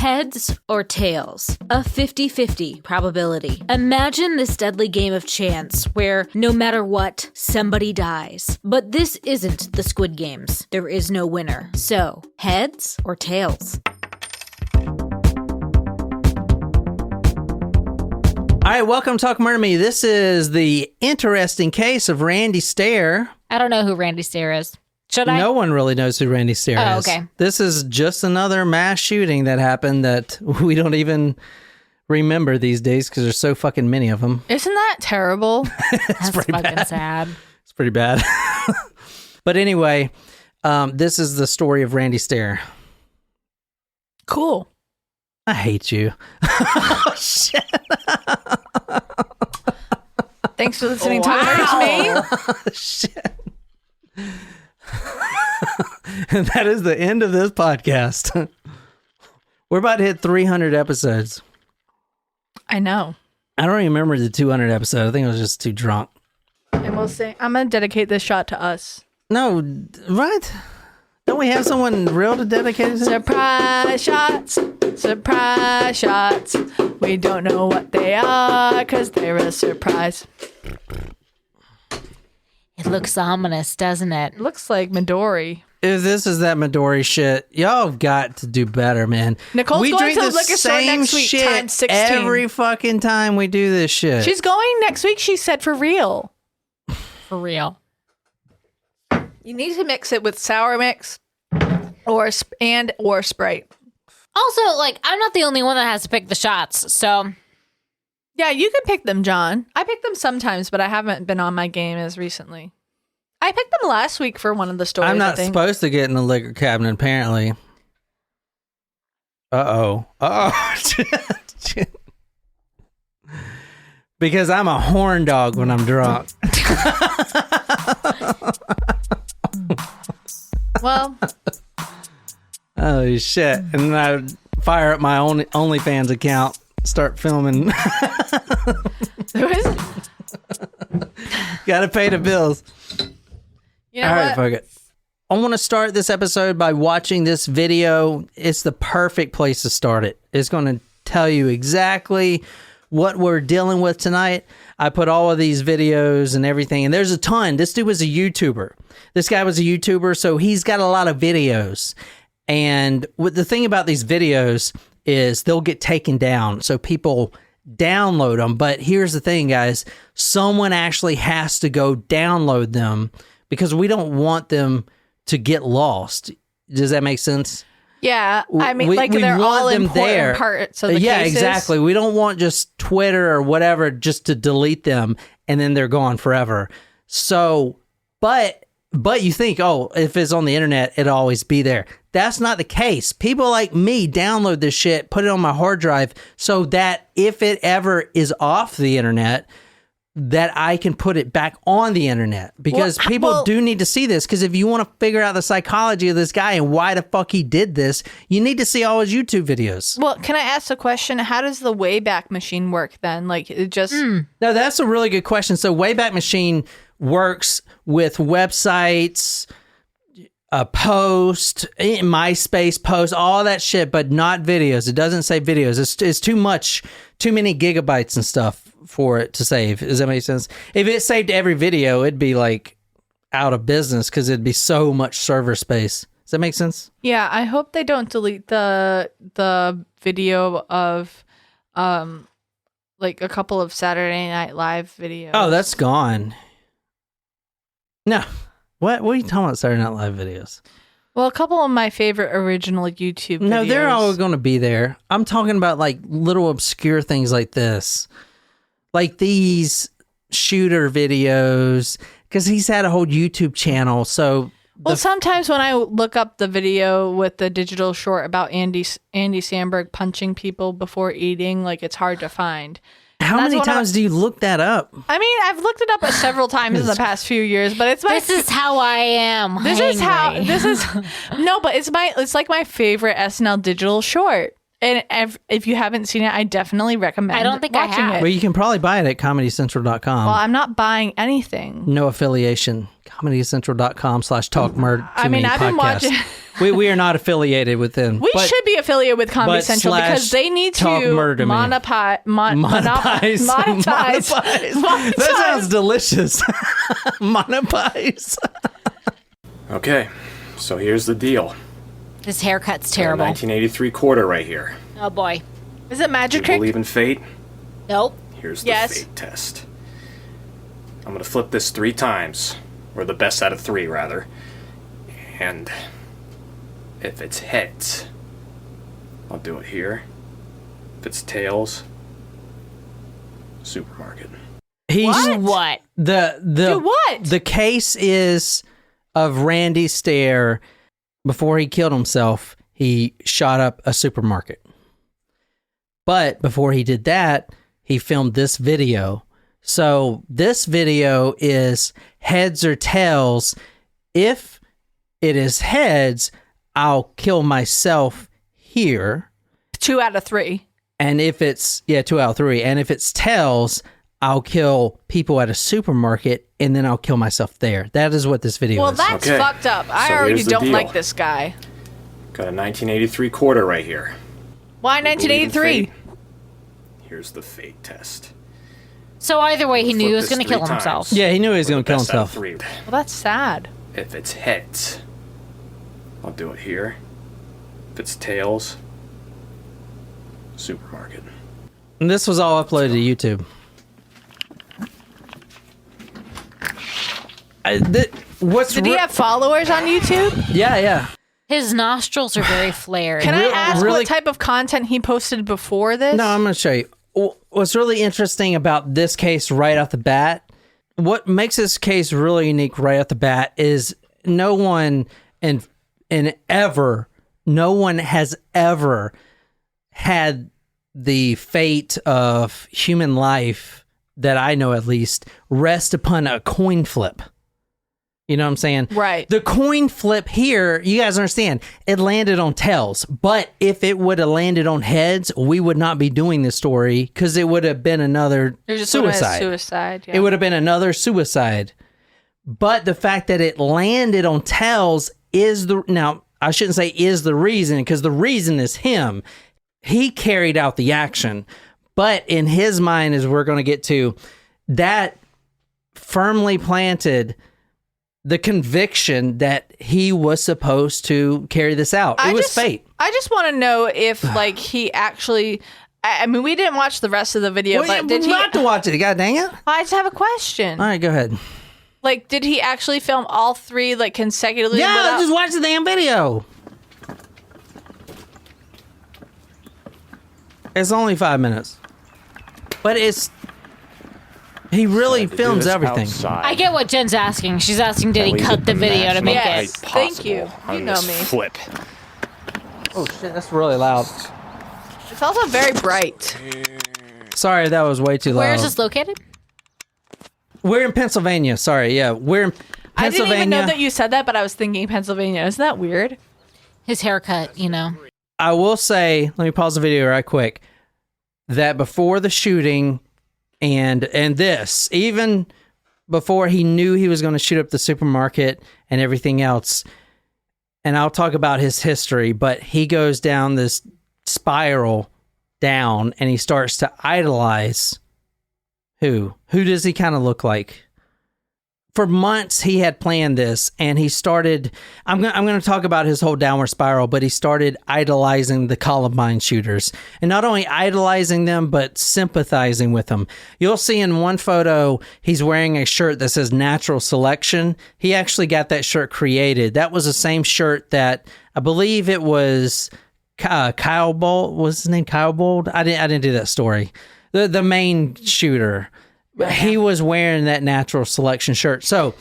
Heads or tails? A 50-50 probability. Imagine this deadly game of chance where no matter what, somebody dies. But this isn't the Squid Games. There is no winner. So, heads or tails? All right, welcome to Talk Murder Me. This is the interesting case of Randy Stair. I don't know who Randy Stair is. Should I? No one really knows who Randy Stair is. Oh, okay. This is just another mass shooting that happened that we don't even remember these days because there's so fucking many of them. Isn't that terrible? That's pretty fucking bad. sad. It's pretty bad. But anyway, this is the story of Randy Stair. Cool. I hate you. Oh, shit. Thanks for listening to me. Shit. And that is the end of this podcast. We're about to hit 300 episodes. I know. I don't even remember the 200 episode. I think I was just too drunk. And we'll say, I'm going to dedicate this shot to us. No, right? Don't we have someone real to dedicate it to? Surprise shots. Surprise shots. We don't know what they are because they're a surprise. It looks ominous, doesn't it? It looks like Midori. If this is that Midori shit, y'all have got to do better, man. Nicole's going to the liquor store next week, shit times 16. every fucking time we do this shit. She's going next week, she said, for real. For real. You need to mix it with sour mix or Sprite. Also, like, I'm not the only one that has to pick the shots, so... Yeah, you can pick them, John. I pick them sometimes, but I haven't been on my game as recently. I picked them last week for one of the stories. I'm not supposed to get in the liquor cabinet, apparently. Uh-oh. Because I'm a horn dog when I'm drunk. Well. Oh, shit. And then I fire up my own OnlyFans account. Start filming. Gotta pay the bills. You know all right, what? fuck it. I want to start this episode by watching this video. It's the perfect place to start it. It's going to tell you exactly what we're dealing with tonight. I put all of these videos and everything, and there's a ton. This dude was a YouTuber. This guy was a YouTuber, so he's got a lot of videos. And the thing about these videos is they'll get taken down, so people download them. But here's the thing, guys. Someone actually has to go download them because we don't want them to get lost. Does that make sense? Yeah, I mean, we they're all important parts of the yeah, cases. Exactly. We don't want just Twitter or whatever just to delete them and then they're gone forever. So, but you think, oh, if it's on the internet, it'll always be there. That's not the case. People like me download this shit, put it on my hard drive so that if it ever is off the internet, that I can put it back on the internet. Because people do need to see this. Because if you want to figure out the psychology of this guy and why the fuck he did this, you need to see all his YouTube videos. Well, can I ask a question? How does the Wayback Machine work then? Like, it just... No, that's a really good question. So Wayback Machine works with websites, post, MySpace post, all that shit, but not videos. It doesn't say videos. It's too much, too many gigabytes and stuff for it to save. Does that make sense? If it saved every video, it'd be like out of business because it'd be so much server space. Does that make sense? Yeah, I hope they don't delete the video of like a couple of Saturday Night Live videos. Oh, that's gone. No. What are you talking about, Saturday Night Live videos? Well, a couple of my favorite original YouTube videos. No, they're all going to be there. I'm talking about like little obscure things like this. Like these shooter videos, because he's had a whole YouTube channel. So, well, sometimes when I look up the video with the digital short about Andy Samberg punching people before eating, like it's hard to find. How many times do you look that up? I mean, I've looked it up several times in the past few years, but it's This is how I am. It's like my favorite SNL digital short. And if you haven't seen it, I definitely recommend I don't think I watching have. it. Well, you can probably buy it at ComedyCentral.com. Well, I'm not buying anything. No affiliation. ComedyCentral.com/talkmurder. I mean, I've been watching. we are not affiliated with them. We should be affiliated with Comedy but Central because they need to Talk Murder Me. monetize. That sounds delicious. Monetize. Okay, so here's the deal. His haircut's Got a terrible. 1983 quarter right here. Oh boy. Is it Do magic you trick? believe in fate? Nope. Here's the Yes. fate test. I'm gonna flip this 3 times, or the best out of 3, rather. And if it's heads, I'll do it here. If it's tails, supermarket. He's What? the Do what? The case is of Randy Stair. Before he killed himself, he shot up a supermarket. But before he did that, he filmed this video. So this video is heads or tails. If it is heads, I'll kill myself here. 2 out of 3. And if it's, 2 out of 3. And if it's tails, I'll kill people at a supermarket and then I'll kill myself there. That is what this video Well, is. that's Okay. fucked up. I So already here's the don't deal. like this guy. Got a 1983 quarter right here. Why Do you believe in 1983? fate? Here's the fate test. So either way, he knew he Flip was this going to 3 kill times, himself. Yeah, he knew he was or going the to kill best out of himself. 3. Well, that's sad. If it's heads, I'll do it here. If it's tails, supermarket. And this was all uploaded to YouTube. Did he have followers on YouTube? Yeah. His nostrils are very flared. Can I ask really- what type of content he posted before this? No, I'm going to show you. What's really interesting about this case right off the bat, what makes this case really unique right off the bat is no one has ever had the fate of human life that I know at least rest upon a coin flip. You know what I'm saying? Right. The coin flip here, you guys understand, it landed on tails. But if it would have landed on heads, we would not be doing this story because it would have been another It just would've been suicide. Suicide. Yeah. It would have been another suicide. But the fact that it landed on tails is now, I shouldn't say is the reason, because the reason is him. He carried out the action. But in his mind, as we're going to get to, that firmly planted the conviction that he was supposed to carry this out. It was fate. I just want to know if, like, he actually. I mean, we didn't watch the rest of the video, Well, but did he? not to watch it? God dang it! I just have a question. All right, go ahead. Like, did he actually film all 3 like consecutively? Yeah, without- just watch the damn video. It's only 5 minutes, but he really films everything. I get what Jen's asking. She's asking, did he cut the video to make Yes. it? Thank you. You know me. Flip. Oh shit, that's really loud. It's also very bright. Sorry, that was way too loud. Where is this located? We're in Pennsylvania. Sorry, yeah, we're in Pennsylvania. I didn't even know that you said that, but I was thinking Pennsylvania. Isn't that weird? His haircut, you know. I will say, let me pause the video right quick, that before the shooting and this, even before he knew he was going to shoot up the supermarket and everything else, and I'll talk about his history, but he goes down this spiral down and he starts to idolize who does he kind of look like? For months he had planned this, and he started, I'm going to talk about his whole downward spiral, but he started idolizing the Columbine shooters, and not only idolizing them but sympathizing with them. You'll see in one photo he's wearing a shirt that says Natural Selection. He actually got that shirt created. That was the same shirt that I believe it was Kyle Bold. Was his name Kyle Bold? I didn't do that story. The main shooter. He was wearing that Natural Selection shirt. So,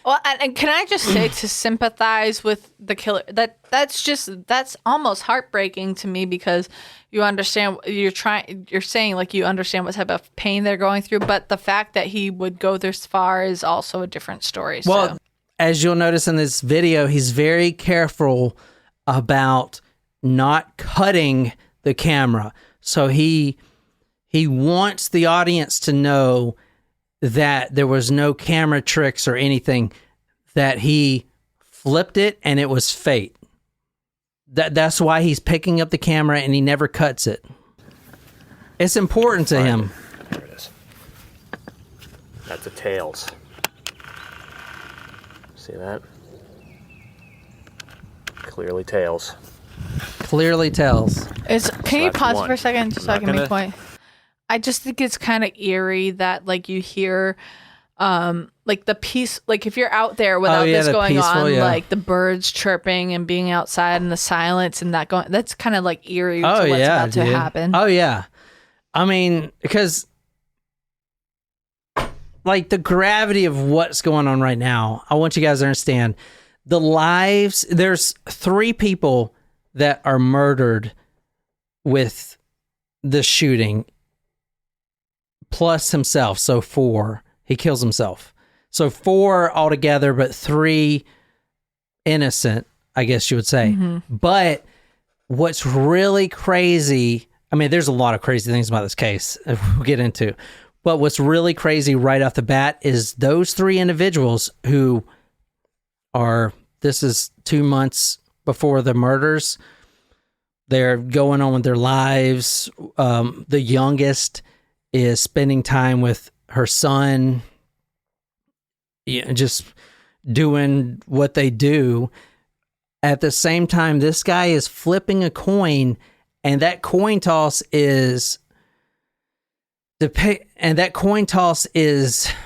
Well, and can I just say, to sympathize with the killer, that's almost heartbreaking to me, because you understand, you're saying like you understand what type of pain they're going through, but the fact that he would go this far is also a different story. well, so. as you'll notice in this video, he's very careful about not cutting the camera. So he wants the audience to know that there was no camera tricks or anything, that he flipped it and it was fate. That's why he's picking up the camera and he never cuts it. It's important to him. There it is. That's the tails. See that? Clearly tails. Clearly tells. Can you that's pause one. for a second just so I can make a point? I just think it's kind of eerie that like you hear like the peace, like if you're out there without this going on, like the birds chirping and being outside and the silence and that going, that's kind of like eerie to what's about to happen. Oh yeah. I mean, because like the gravity of what's going on right now, I want you guys to understand the lives. There's 3 people that are murdered with the shooting plus himself. So 4, he kills himself. So 4 altogether, but 3 innocent, I guess you would say. Mm-hmm. But what's really crazy, I mean, there's a lot of crazy things about this case we'll get into. But what's really crazy right off the bat is those 3 individuals who are, this is 2 months before the murders. They're going on with their lives. The youngest is spending time with her son, just doing what they do. At the same time, this guy is flipping a coin, and that coin toss is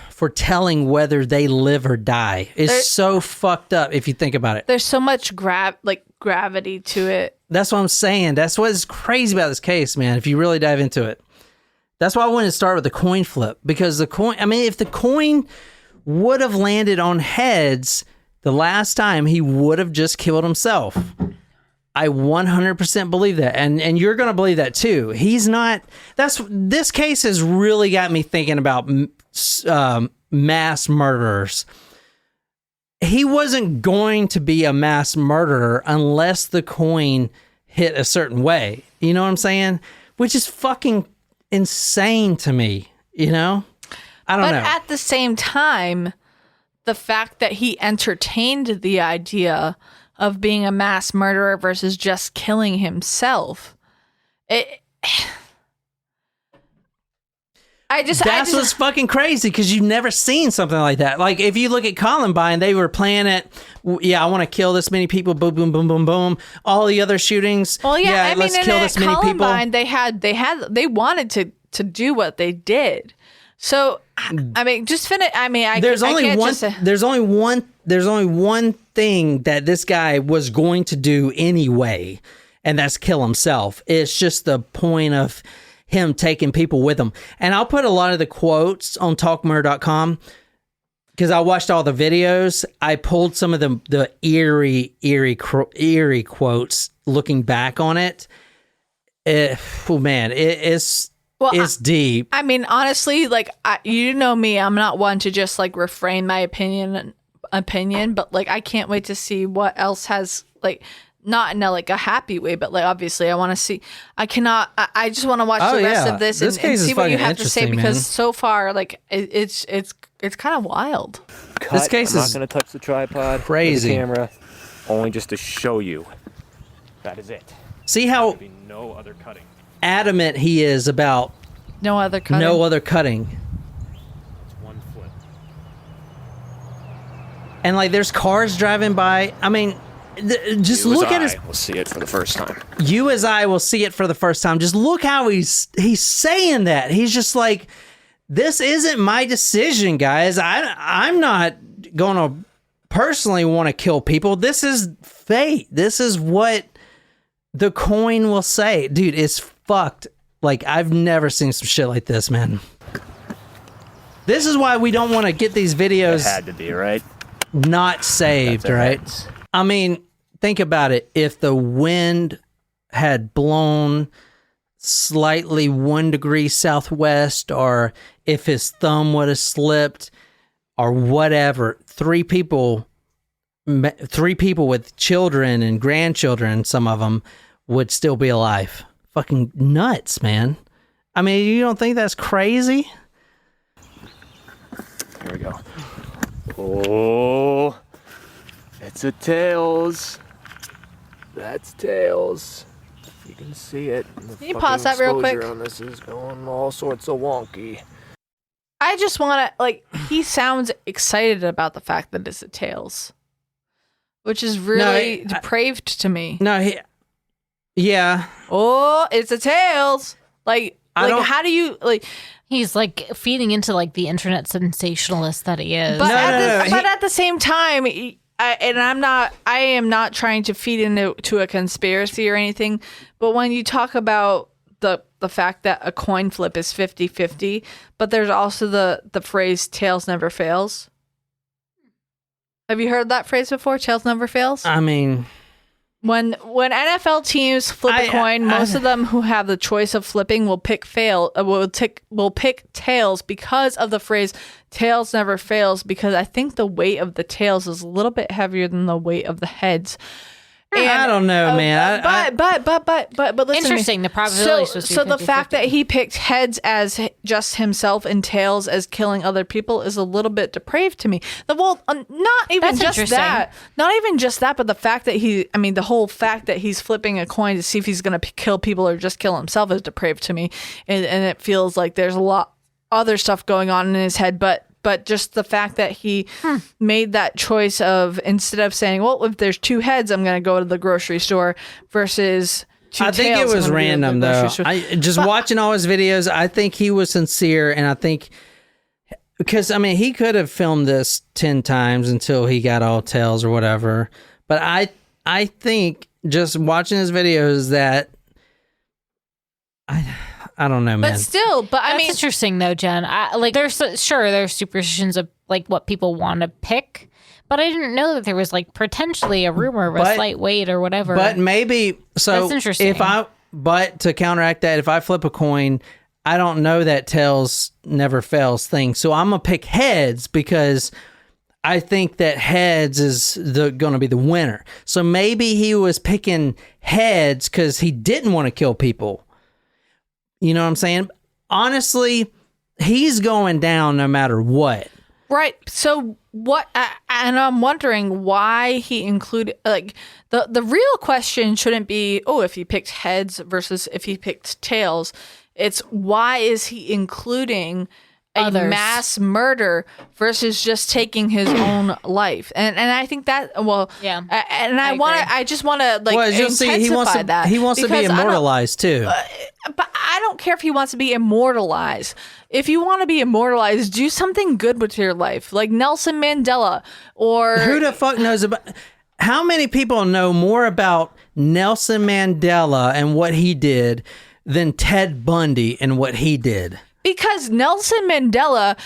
for telling whether they live or die. It's so fucked up if you think about it. There's so much gravity to it. That's what I'm saying. That's what's crazy about this case, man, if you really dive into it. That's why I wanted to start with the coin flip, because the coin, I mean, if the coin would have landed on heads the last time, he would have just killed himself. I 100% believe that. And you're going to believe that too. He's not, this case has really got me thinking about mass murderers. He wasn't going to be a mass murderer unless the coin hit a certain way. You know what I'm saying? Which is fucking insane to me, you know? I don't know. But at the same time, the fact that he entertained the idea of being a mass murderer versus just killing himself, that's what's fucking crazy, because you've never seen something like that. Like, if you look at Columbine, they were playing it, I want to kill this many people, boom, boom, boom, boom, boom. All the other shootings, I mean, let's kill this many Columbine, people. They wanted to do what they did. So, I mean, just finish. I mean, there's only one thing that this guy was going to do anyway, and that's kill himself. It's just the point of him taking people with him. And I'll put a lot of the quotes on talkmurder.com, because I watched all the videos. I pulled some of the eerie quotes looking back on it. It's deep. I mean, honestly, like, you know me, I'm not one to just like refrain my opinion, but like, I can't wait to see what else has, like, not in a happy way, but like, obviously I want to see, I just want to watch the rest of this and see what you have to say, because so far, like, it's kind of wild. This case I'm is not going to touch the tripod, crazy. The camera, only just to show you. That is it. See how There'll be no other cutting. Adamant he is about no other cutting. It's one flip. And like, there's cars driving by. I mean, just look at his. We'll see it for the first time. You as I will see it for the first time. Just look how he's saying that. He's just like, this isn't my decision, guys. I'm not going to personally want to kill people. This is fate. This is what the coin will say. Dude, it's fucked. Like, I've never seen some shit like this, man. This is why we don't want to get these videos. It had to be, right? Not saved, right? I mean, think about it. If the wind had blown slightly 1 degree southwest, or if his thumb would have slipped, or whatever, 3 people with children and grandchildren, some of them, would still be alive. fucking nuts, man. I mean, you don't think that's crazy? Here we go. Oh, it's a tails. That's tails. You can see it. Can you pause that real quick? On this is going all sorts of wonky. I just want to, like, he sounds excited about the fact that it's a tails, which is really depraved to me. Yeah. Oh, it's a tails. Like how do you, like... He's like feeding into like the internet sensationalist that he is. But at the same time, I am not trying to feed into a conspiracy or anything. But when you talk about the fact that a coin flip is 50-50, but there's also the phrase "tails never fails." Have you heard that phrase before? Tails never fails. I mean, when NFL teams flip a coin, most of them who have the choice of flipping will pick tails because of the phrase "tails never fails." Because I think the weight of the tails is a little bit heavier than the weight of the heads. And, I don't know, man. But listen. Interesting. The probability is supposed to be 50-50. So the fact that he picked heads as just himself and tails as killing other people is a little bit depraved to me. Not even just that. Not even just that, but the fact that the whole fact that he's flipping a coin to see if he's going to kill people or just kill himself is depraved to me. And it feels like there's a lot other stuff going on in his head, but just the fact that he made that choice of, instead of saying, well, if there's two heads, I'm going to go to the grocery store, versus two tails. I think it was random, though. Watching all his videos, I think he was sincere, and I think, because, I mean, he could have filmed this 10 times until he got all tails or whatever, but I think just watching his videos that I don't know, man. But still, I mean, it's interesting though, Jen. There's superstitions of like what people want to pick, but I didn't know that there was like potentially a rumor of a slight weight or whatever. But maybe so. That's interesting. But to counteract that, if I flip a coin, I don't know that tails never fails thing. So I'm gonna pick heads because I think that heads is going to be the winner. So maybe he was picking heads because he didn't want to kill people. You know what I'm saying? Honestly, he's going down no matter what. Right. So what? And I'm wondering why he included, like, the real question shouldn't be, if he picked heads versus if he picked tails. It's why is he including a mass murder versus just taking his own life? And I think that, yeah. I just want to like intensify that. He wants to be immortalized too. But I don't care if he wants to be immortalized. If you want to be immortalized, do something good with your life, like Nelson Mandela, or who the fuck knows about? How many people know more about Nelson Mandela and what he did than Ted Bundy and what he did? Because Nelson Mandela...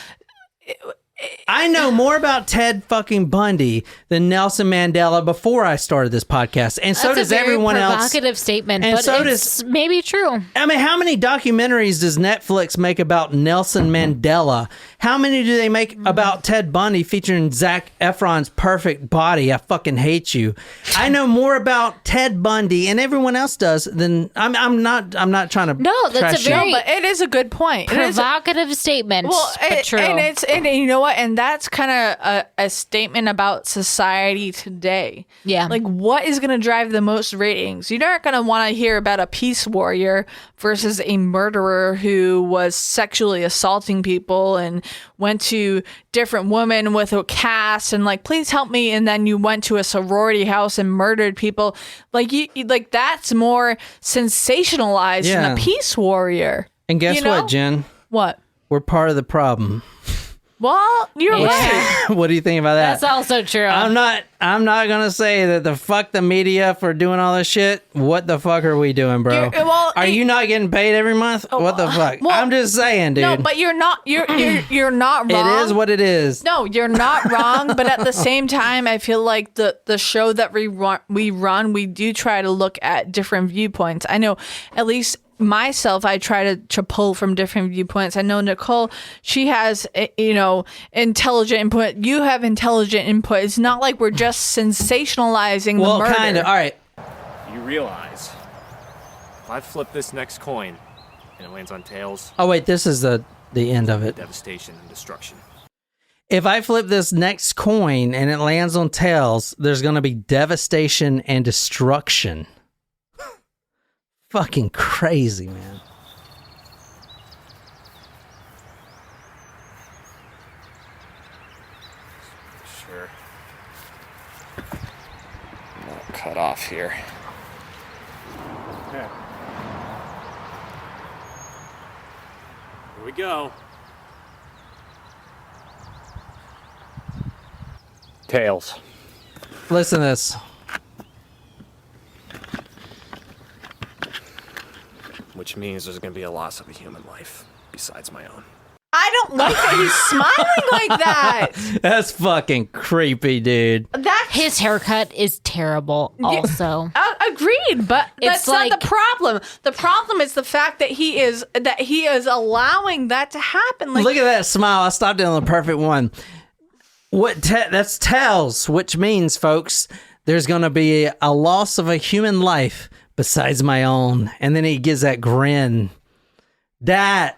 I know more about Ted fucking Bundy than Nelson Mandela before I started this podcast, and so does everyone else. That's a very provocative statement, and but so it's maybe true. I mean, how many documentaries does Netflix make about Nelson Mandela? How many do they make about Ted Bundy featuring Zac Efron's perfect body? I fucking hate you. I know more about Ted Bundy and everyone else does than I'm not trying to. No, that's a very. But it is a good point. Provocative statement. But true. And you know what? And that's kind of a statement about society today. Yeah. Like, what is going to drive the most ratings? You're not going to want to hear about a peace warrior versus a murderer who was sexually assaulting people and went to different women with a cast and like, please help me. And then you went to a sorority house and murdered people. Like, you like that's more sensationalized than a peace warriar. And guess what, Jen? What? We're part of the problem. Well, you're right. What do you think about that? That's also true. I'm not gonna say that the fuck the media for doing all this shit. What the fuck are we doing, bro? Are you not getting paid every month? What the fuck? I'm just saying, dude. No, but you're not. You're not wrong. It is what it is. No, you're not wrong. But at the same time, I feel like the show that we run, we do try to look at different viewpoints. I know, at least myself, I try to pull from different viewpoints. I know Nicole, she has, intelligent input. You have intelligent input. It's not like we're just sensationalizing the murder. Well, kind of. All right. You realize If I flip this next coin and it lands on tails, Oh, wait, this is the end of it. devastation and destruction. If I flip this next coin and it lands on tails, there's going to be devastation and destruction. Fucking crazy, man. Sure. I'm not cut off here. Here we go. Tails. Listen to this. Which means there's going to be a loss of a human life besides my own. I don't like that he's smiling like that. That's fucking creepy, dude. That's His haircut is terrible, also. agreed, but It's that's not like- the problem. The problem is the fact that he is allowing that to happen. Like, Look at that smile. I stopped it on the perfect one. That's tails, which means, folks, there's going to be a loss of a human life besides my own. And then he gives that grin. That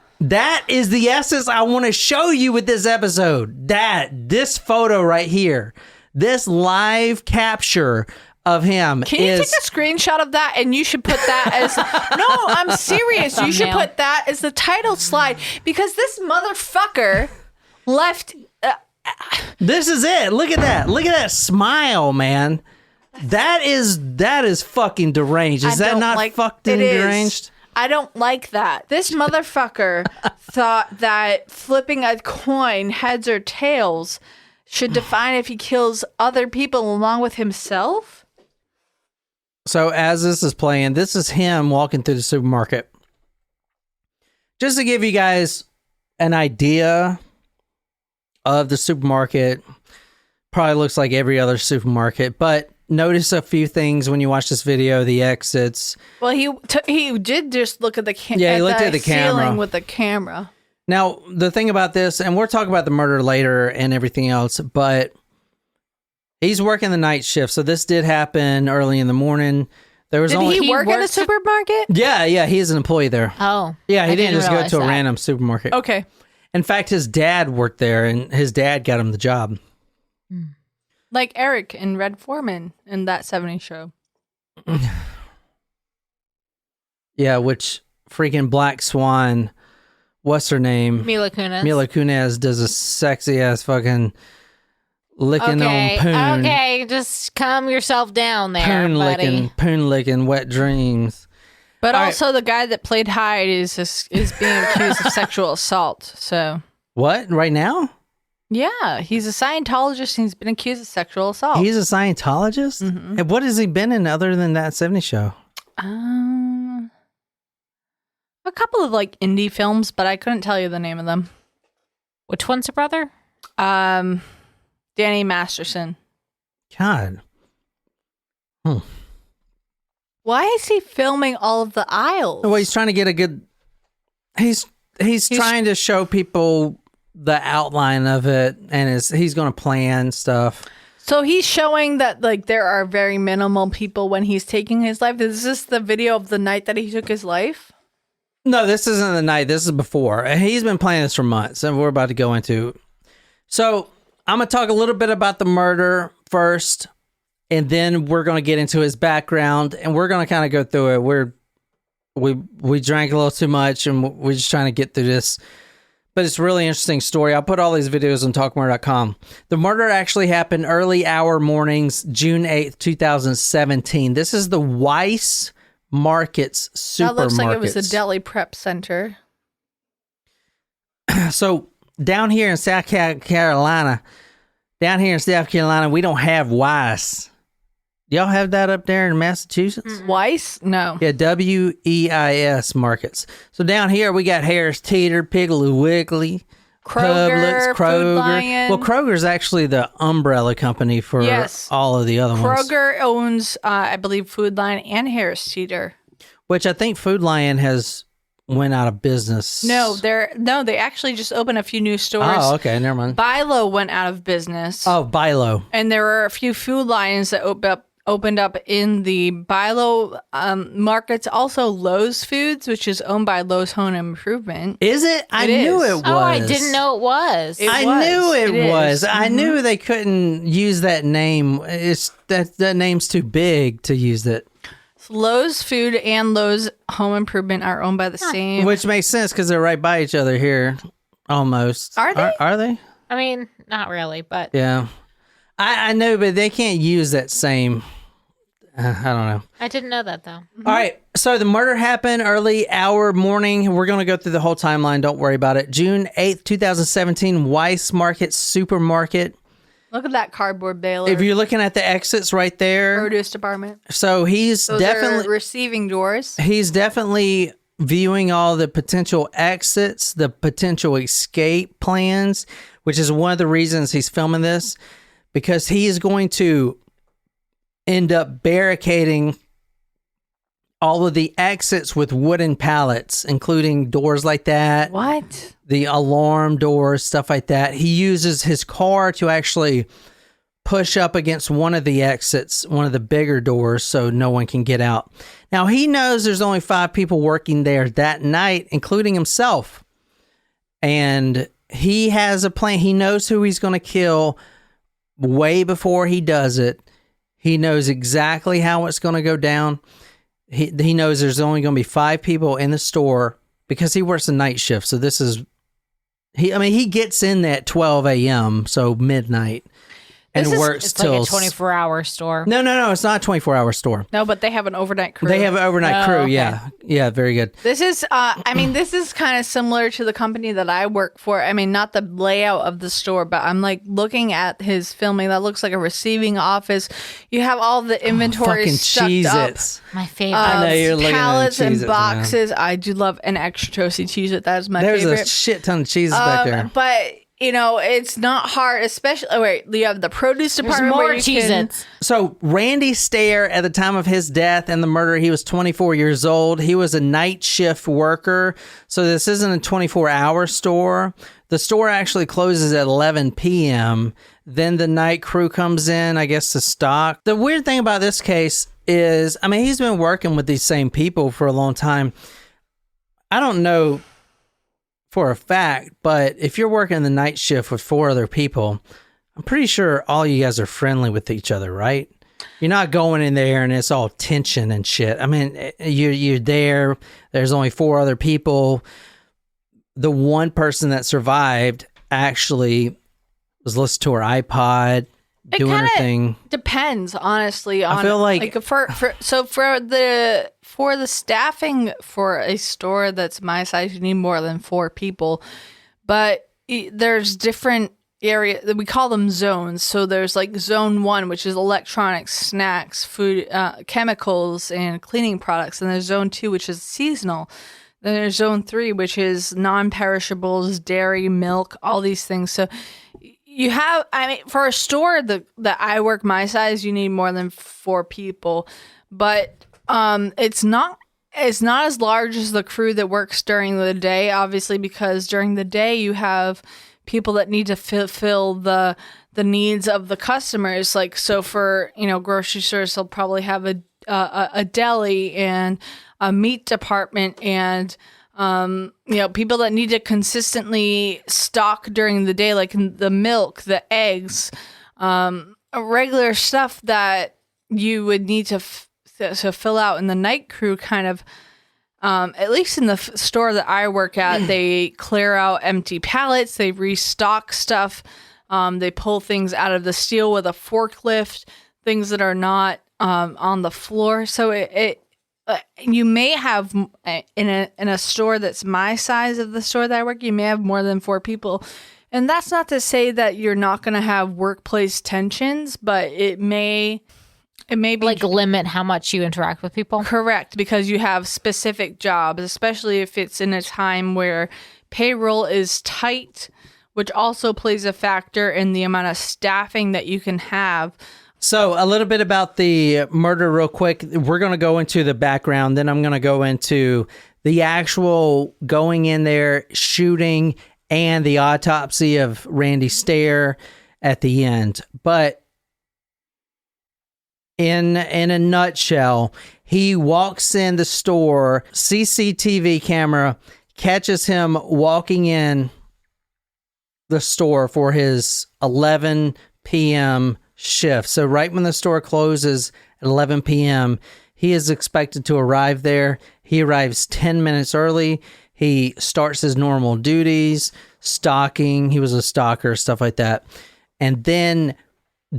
is the essence I want to show you with this episode. This photo right here, this live capture of him can you is... take a screenshot of that and you should put that as no, I'm serious. You should Thumbnail. put that as the title slide because this motherfucker left. This is it. Look at that. Look at that smile, man. That is fucking deranged. Is I that don't not like- fucking it is. deranged? I don't like that. This motherfucker thought that flipping a coin, heads or tails, should define if he kills other people along with himself. So as this is playing, this is him walking through the supermarket. Just to give you guys an idea of the supermarket, probably looks like every other supermarket, but notice a few things when you watch this video, the exits. Well, he did just look at the Yeah, he looked at the camera. ceiling with the camera. Now, the thing about this, and we'll talk about the murder later and everything else, but he's working the night shift, so this did happen early in the morning. There was Did only... he work in a works- supermarket? Yeah, he's an employee there. Oh. Yeah, he I didn't just go realize to a that. random supermarket. Okay. In fact, his dad worked there, and his dad got him the job. Like Eric and Red Foreman in that 70s show. Yeah, which freaking Black Swan, what's her name? Mila Kunis. Mila Kunis does a sexy ass fucking licking Okay, on poon. okay, just calm yourself down there, buddy. Poon licking, wet dreams. But All right. also the guy that played Hyde is being accused of sexual assault. So What? Right now? yeah, he's a Scientologist and he's been accused of sexual assault. He's a Scientologist? Mhm. And what has he been in other than that 70s show? A couple of like indie films, but I couldn't tell you the name of them. Which one's a brother? Danny Masterson. God. Why is he filming all of the aisles? Well, he's trying to get a good... He's trying to show people the outline of it, and he's going to plan stuff. So he's showing that like there are very minimal people when he's taking his life. Is this the video of the night that he took his life? No, this isn't the night. This is before. And he's been planning this for months, and we're about to go into... So I'm going to talk a little bit about the murder first, and then we're going to get into his background, and we're going to kind of go through it. We drank a little too much, and we're just trying to get through this. But it's a really interesting story. I'll put all these videos on talkmurder.com. The murder actually happened early hour mornings, June 8th, 2017. This is the Weiss Markets That looks like it was Supermarkets. the deli prep center. So down here in South Carolina, we don't have Weiss. Y'all have that up there in Massachusetts? Weiss? No. Yeah, WEIS markets. So down here we got Harris Teeter, Piggly Wiggly, Kroger, Publix, Food Lion. Well, Kroger's actually the umbrella company for Yes. all of the other ones. Kroger owns, I believe, Food Lion and Harris Teeter. Which I think Food Lion has went out of business. They actually just opened a few new stores. Oh, okay, never mind. Bilo went out of business. Oh, Bilo. And there were a few Food Lions that opened up in the Bilo markets. Also, Lowe's Foods, which is owned by Lowe's Home Improvement. Is it? I It knew is. it was. Oh, I didn't know it was. It I was. knew it was. is. I knew they couldn't use that name. It's that name's too big to use it. So Lowe's Food and Lowe's Home Improvement are owned by the same. Which makes sense because they're right by each other here, almost. Are they? Are they? I mean, not really, but Yeah. I know, but they can't use that same. I don't know. I didn't know that though. Mm-hmm. All right. So the murder happened early hour morning. We're going to go through the whole timeline. Don't worry about it. June 8th, 2017, Weiss Market Supermarket. Look at that cardboard baler. If you're looking at the exits right there, produce department. so he's Those definitely are receiving doors. he's definitely viewing all the potential exits, the potential escape plans, which is one of the reasons he's filming this, because he is going to end up barricading all of the exits with wooden pallets, including doors like that, What? the alarm doors, stuff like that. He uses his car to actually push up against one of the exits, one of the bigger doors, so no one can get out. Now, he knows there's only 5 people working there that night, including himself. And he has a plan. He knows who he's going to kill way before he does it. He knows exactly how it's going to go down. He knows there's only going to be 5 people in the store because he works a night shift. So this is, he gets in at 12 a.m., so midnight, and works It's till like a 24-hour store. No, it's not a 24-hour store. No, but they have an overnight crew. They have an overnight crew. okay. Yeah, very good. This is, this is kind of similar to the company that I work for. I mean, not the layout of the store, but I'm like looking at his filming. That looks like a receiving office. You have all the inventory Fucking stuffed Cheez-Its. My favorite. I know you're looking at pallets and Cheez-Its now. boxes. I do love an extra toasty Cheez-It. That is my There's favorite. a shit ton of cheese back there. But it's not hard, especially. Oh, wait, you have the produce There's department. more where you can- Cheez-Its. So Randy Stair, at the time of his death and the murder, he was 24 years old. He was a night shift worker. So this isn't a 24-hour store. The store actually closes at 11 p.m. Then the night crew comes in, I guess, to stock. The weird thing about this case is, he's been working with these same people for a long time. I don't know for a fact, but if you're working the night shift with 4 other people, I'm pretty sure all you guys are friendly with each other, right? You're not going in there and it's all tension and shit. You're there. There's only 4 other people. The one person that survived actually was listening to her iPod, doing her thing. Depends, honestly. On I feel like for the staffing for a store that's my size, you need more than 4 people. But there's different areas. We call them zones. So there's like zone 1, which is electronics, snacks, food, chemicals, and cleaning products. And there's zone 2, which is seasonal. Then there's zone 3, which is non-perishables, dairy, milk, all these things. So you have, for a store that I work my size, you need more than 4 people. But it's not as large as the crew that works during the day, obviously, because during the day you have people that need to fill the needs of the customers. Like, so for, grocery stores, they'll probably have a deli and a meat department and people that need to consistently stock during the day, like the milk, the eggs, regular stuff that you would need to fill out. And the night crew kind of, at least in the store that I work at, they clear out empty pallets, they restock stuff, they pull things out of the steel with a forklift, things that are not on the floor. So you may have in a store that's my size of the store that I work, you may have more than 4 people. And that's not to say that you're not going to have workplace tensions, but it may be Like limit how much you interact with people. correct, because you have specific jobs, especially if it's in a time where payroll is tight, which also plays a factor in the amount of staffing that you can have. So a little bit about the murder real quick. We're going to go into the background. Then I'm going to go into the actual going in there, shooting, and the autopsy of Randy Stair at the end. But in a nutshell, he walks in the store, CCTV camera catches him walking in the store for his 11 p.m. shift. So right when the store closes at 11 p.m., he is expected to arrive there. He arrives 10 minutes early. He starts his normal duties, stalking. He was a stalker, stuff like that. And then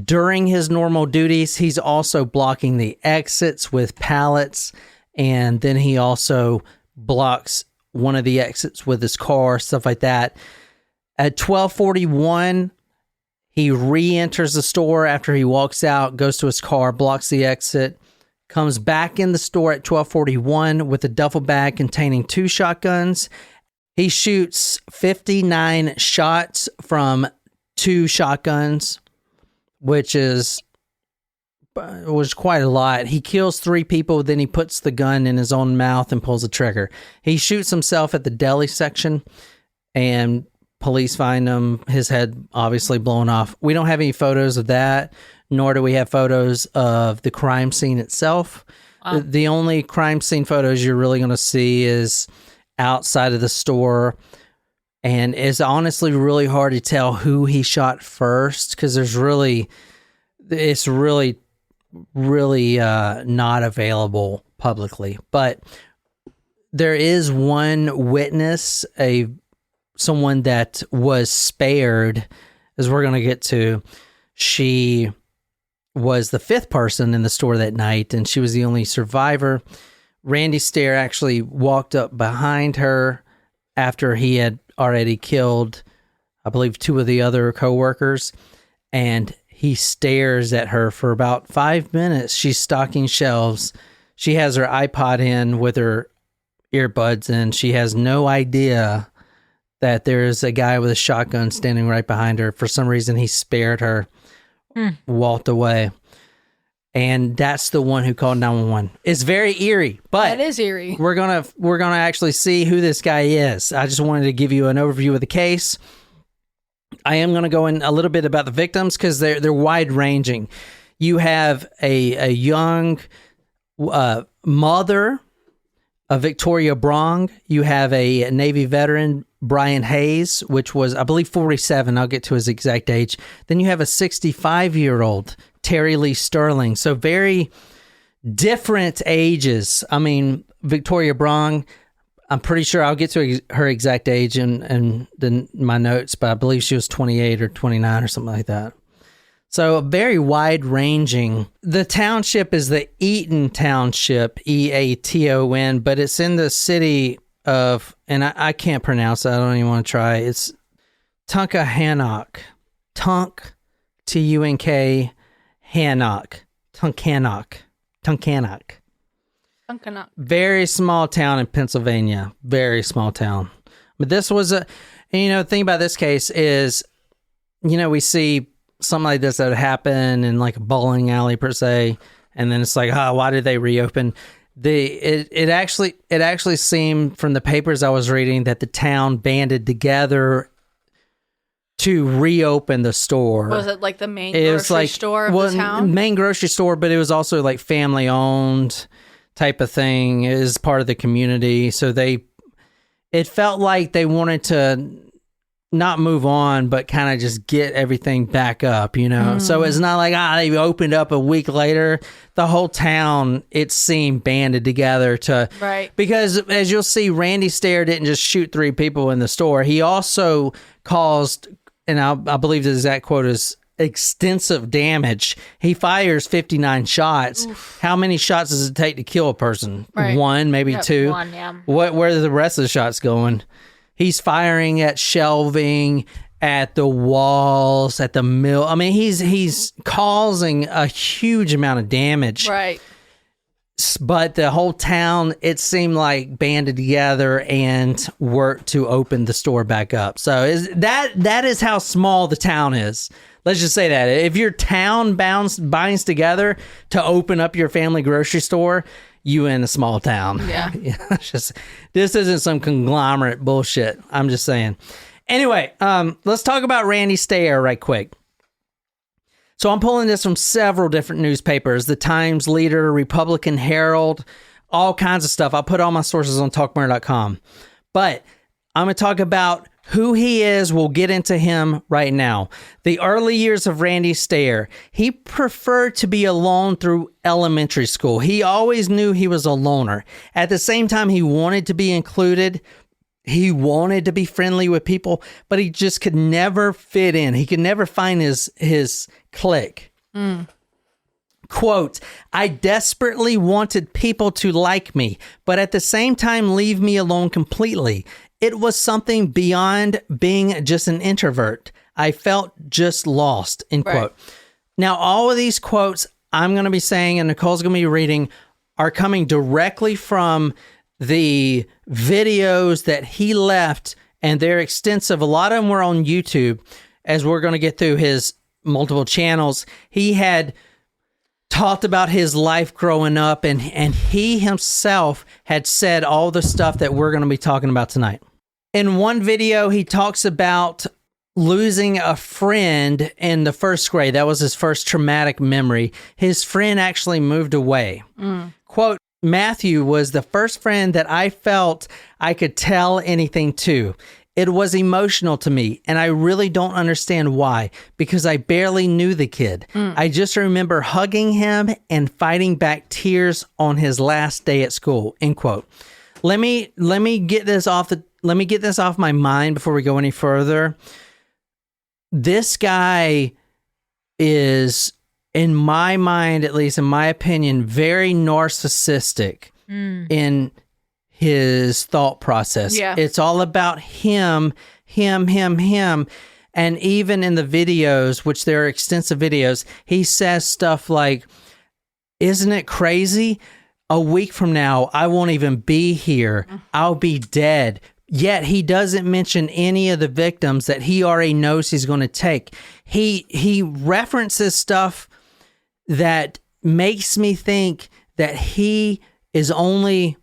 during his normal duties, he's also blocking the exits with pallets. And then he also blocks one of the exits with his car, stuff like that. At 12:41, he re-enters the store after he walks out, goes to his car, blocks the exit, comes back in the store at 12:41 with a duffel bag containing 2 shotguns. He shoots 59 shots from 2 shotguns, which was quite a lot. He kills 3 people, then he puts the gun in his own mouth and pulls the trigger. He shoots himself at the deli section, and police find him, his head obviously blown off. We don't have any photos of that, nor do we have photos of the crime scene itself. Wow. The only crime scene photos you're really going to see is outside of the store, and it's honestly really hard to tell who he shot first, because it's really not available publicly. But there is one witness, someone that was spared, as we're going to get to. She was the 5th person in the store that night, and she was the only survivor. Randy Stair actually walked up behind her after he had already killed, I believe, 2 of the other coworkers, and he stares at her for about 5 minutes. She's stocking shelves. She has her iPod in with her earbuds, and she has no idea that there's a guy with a shotgun standing right behind her. For some reason, he spared her, walked away. And that's the one who called 911. It's very eerie, but that is eerie. We're gonna actually see who this guy is. I just wanted to give you an overview of the case. I am going to go in a little bit about the victims, because they're wide ranging. You have a young mother of Victoria Brong. You have a Navy veteran, Brian Hayes, which was, I believe, 47. I'll get to his exact age. Then you have a 65-year-old, Terry Lee Sterling. So very different ages. I mean, Victoria Brong, I'm pretty sure I'll get to her exact age in my notes, but I believe she was 28 or 29 or something like that. So very wide-ranging. The township is the Eaton Township, Eaton, but it's in the city of, and I can't pronounce it, I don't even want to try. It's Tunkhannock. T-U-N-K, Hannock. Tunkhannock. Very small town in Pennsylvania. Very small town. But this was the thing about this case is, we see something like this that would happen in like a bowling alley per se, and then it's like, why did they reopen? It actually seemed from the papers I was reading that the town banded together to reopen the store. Was it like the main grocery store of the town? Main grocery store, but it was also like family owned type of thing. It is part of the community. So it felt like they wanted to not move on, but kind of just get everything back up, So it's not like, they opened up a week later. The whole town, it seemed, banded together to... Right. Because as you'll see, Randy Stair didn't just shoot 3 people in the store. He also caused, and I believe the exact quote is, extensive damage. He fires 59 shots. Oof. How many shots does it take to kill a person? Right. 1, maybe 2. 1, yeah. Where are the rest of the shots going? He's firing at shelving, at the walls, at the mill. I mean, he's causing a huge amount of damage. Right. But the whole town, it seemed like, banded together and worked to open the store back up. So that is how small the town is. Let's just say that. If your town binds together to open up your family grocery store, you in a small town. Yeah. This isn't some conglomerate bullshit. I'm just saying. Anyway, let's talk about Randy Stair right quick. So I'm pulling this from several different newspapers, the Times, Leader, Republican Herald, all kinds of stuff. I'll put all my sources on talkmurder.com. But I'm going to talk about who he is. We'll get into him right now. The early years of Randy Stair. He preferred to be alone through elementary school. He always knew he was a loner. At the same time, he wanted to be included. He wanted to be friendly with people, but he just could never fit in. He could never find his clique. Quote, I desperately wanted people to like me, but at the same time leave me alone completely. It was something beyond being just an introvert. I felt just lost, end quote. Now, all of these quotes I'm going to be saying and Nicole's going to be reading are coming directly from the videos that he left, and they're extensive. A lot of them were on YouTube. As we're going to get through his multiple channels, he had talked about his life growing up, and he himself had said all the stuff that we're going to be talking about tonight. In one video, he talks about losing a friend in the first grade. That was his first traumatic memory. His friend actually moved away. Quote, Matthew was the first friend that I felt I could tell anything to. It was emotional to me, and I really don't understand why, because I barely knew the kid. I just remember hugging him and fighting back tears on his last day at school, end quote. Let me get this off my mind before we go any further. This guy is, in my mind, at least in my opinion, very narcissistic in his thought process. Yeah. It's all about him. And even in the videos, which there are extensive videos, he says stuff like, isn't it crazy? A week from now, I won't even be here. I'll be dead. Yet he doesn't mention any of the victims that he already knows he's going to take. He references stuff that makes me think that he is only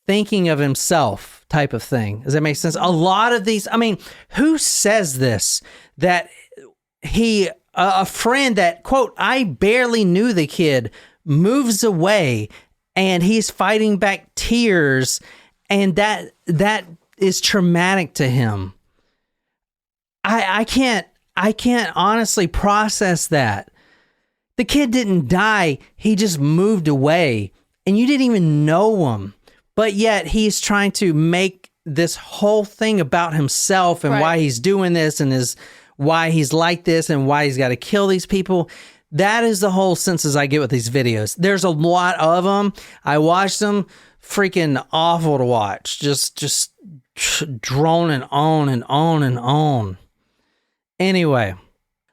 thinking of himself, type of thing. Does that make sense? A lot of these, I mean, who says this? That a friend that, quote, I barely knew the kid, moves away and he's fighting back tears, and that is traumatic to him. I can't honestly process that. The kid didn't die. He just moved away, and you didn't even know him. But yet he's trying to make this whole thing about himself and why he's doing this and why he's like this and why he's got to kill these people. That is the whole senses I get with these videos. There's a lot of them. I watched them. Freaking awful to watch. Just droning on and on and on. Anyway,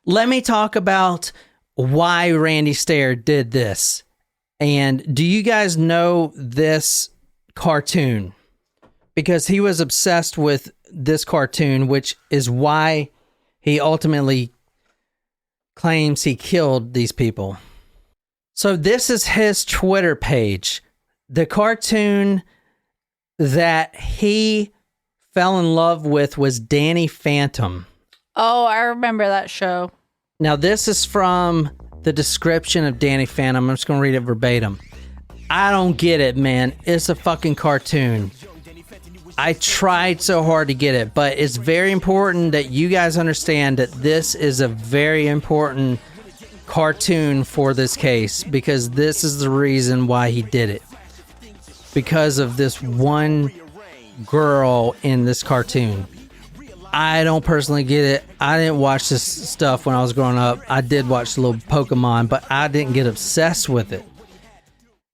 let me talk about why Randy Stair did this. And do you guys know this cartoon? Because he was obsessed with this cartoon, which is why he ultimately claims he killed these people. So this is his Twitter page. The cartoon that he fell in love with was Danny Phantom. Oh, I remember that show. Now, this is from the description of Danny Phantom. I'm just going to read it verbatim. I don't get it, man. It's a fucking cartoon. I tried so hard to get it, but it's very important that you guys understand that this is a very important cartoon for this case, because this is the reason why he did it. Because of this one girl in this cartoon. I don't personally get it. I didn't watch this stuff when I was growing up. I did watch the little Pokemon, but I didn't get obsessed with it.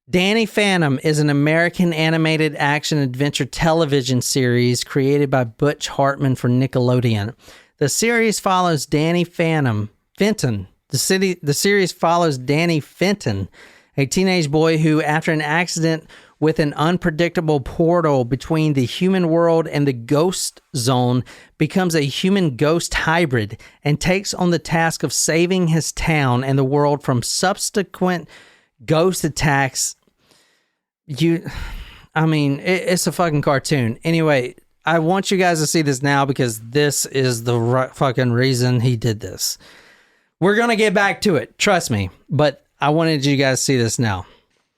Danny Phantom is an American animated action-adventure television series created by Butch Hartman for Nickelodeon. The series follows Danny Fenton. The series follows Danny Fenton, a teenage boy who, after an accident with an unpredictable portal between the human world and the ghost zone, becomes a human-ghost hybrid and takes on the task of saving his town and the world from subsequent ghost attacks. It's a fucking cartoon. Anyway, I want you guys to see this now because this is the fucking reason he did this. We're going to get back to it. Trust me. But I wanted you guys to see this now.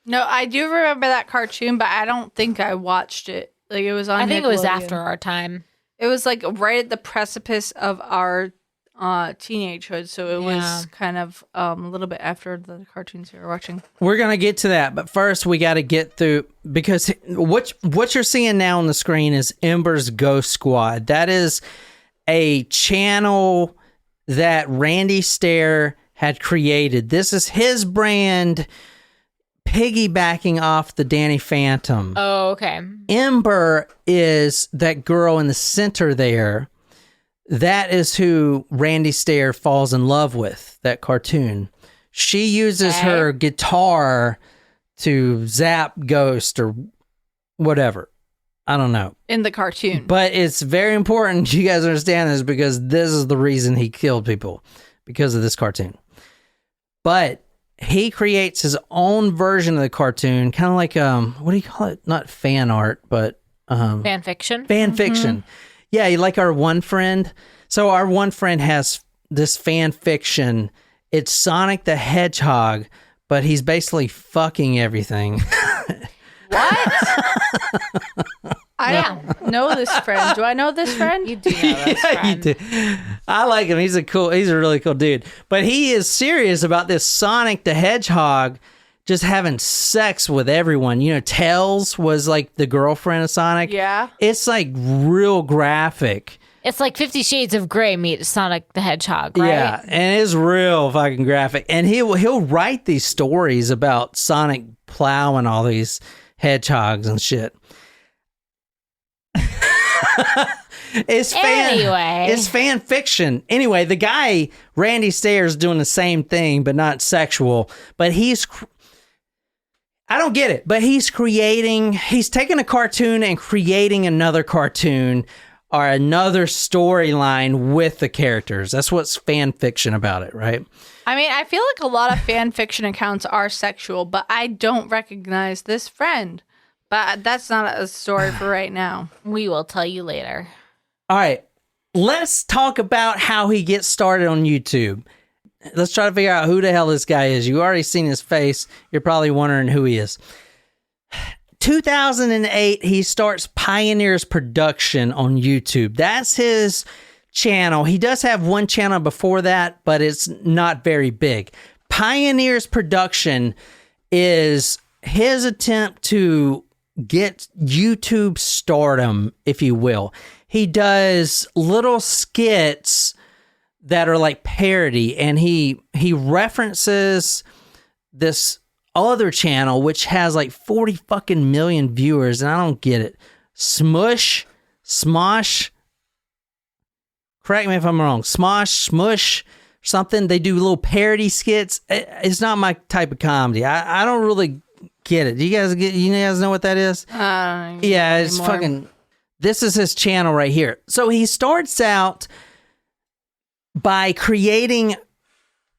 No, I do remember that cartoon, but I don't think I watched it. Like, it was on I think it was Nickelodeon. after our time. It was like right at the precipice of our teenagehood, so it was kind of a little bit after the cartoons we were watching. We're going to get to that, but first we got to get through, because what you're seeing now on the screen is Ember's Ghost Squad. That is a channel that Randy Stair had created. This is his brand, piggybacking off the Danny Phantom. Oh, okay. Ember is that girl in the center there. That is who Randy Stair falls in love with, that cartoon. She uses her guitar to zap ghost or whatever. I don't know. In the cartoon. But it's very important you guys understand this, because this is the reason he killed people, because of this cartoon. But he creates his own version of the cartoon, kind of like, what do you call it? Not fan art, but... fan fiction? Fan fiction. Yeah, like our one friend. So our one friend has this fan fiction. It's Sonic the Hedgehog, but he's basically fucking everything. What? I don't know this friend. Do I know this friend? You do know this friend. You do. I like him. He's a really cool dude. But he is serious about this Sonic the Hedgehog just having sex with everyone. You know, Tails was like the girlfriend of Sonic. Yeah. It's like real graphic. It's like 50 Shades of Grey meets Sonic the Hedgehog, right? Yeah, and it's real fucking graphic. And he'll write these stories about Sonic plowing all these hedgehogs and shit. It's fan fiction. Anyway, the guy, Randy Stair, is doing the same thing, but not sexual. But I don't get it, but he's taking a cartoon and creating another cartoon or another storyline with the characters. That's what's fan fiction about it, right? I mean, I feel like a lot of fan fiction accounts are sexual, but I don't recognize this friend. But that's not a story for right now. We will tell you later. All right, let's talk about how he gets started on YouTube. Let's try to figure out who the hell this guy is. You already seen his face. You're probably wondering who he is. 2008, he starts Pioneers Production on YouTube. That's his channel. He does have one channel before that, but it's not very big. Pioneers Production is his attempt to get YouTube stardom, if you will. He does little skits that are like parody, and he references this other channel which has like 40 fucking million viewers, and I don't get it. Smosh, correct me if I'm wrong. Smush, something. They do little parody skits. It's not my type of comedy. I don't really get it. You guys know what that is? Yeah, it's anymore. fucking. This is his channel right here. So he starts out by creating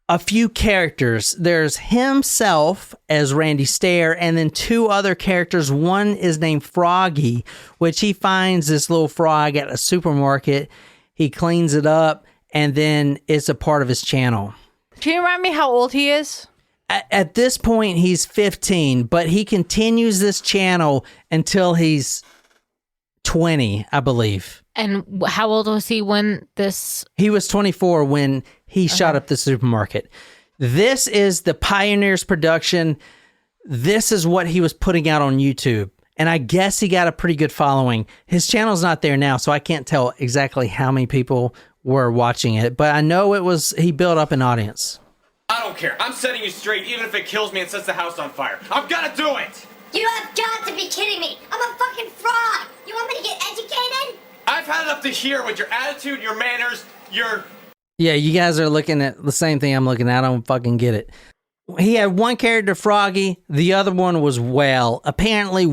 a few characters. There's himself as Randy Stair, and then two other characters. One is named Froggy, which he finds this little frog at a supermarket. He cleans it up, and then it's a part of his channel. Can you remind me how old he is? At this point, he's 15, but he continues this channel until he's 20, I believe. And how old was he when this... He was 24 when he shot up the supermarket. This is the Pioneers Production. This is what he was putting out on YouTube. And I guess he got a pretty good following. His channel's not there now, so I can't tell exactly how many people were watching it. But I know he built up an audience. I don't care. I'm setting you straight even if it kills me and sets the house on fire. I'm gonna do it! You have got to be kidding me! I'm a fucking fraud! You want me to get educated? I've had it up to here with your attitude, your manners, your... Yeah, you guys are looking at the same thing I'm looking at. I don't fucking get it. He had one character, Froggy. The other one was Well. Apparently, he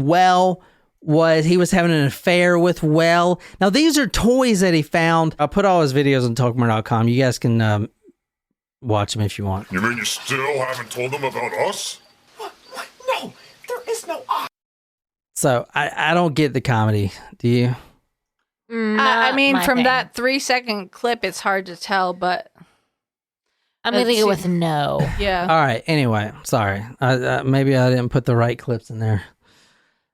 was having an affair with Well. Now, these are toys that he found. I'll put all his videos on Talkmore.com. You guys can watch them if you want. You mean you still haven't told them about us? What? No! There is no us! So, I don't get the comedy. Do you? I mean, my from thing. that 3-second clip, it's hard to tell, but... I'm going to go with no. Yeah. All right. Anyway, sorry. Maybe I didn't put the right clips in there.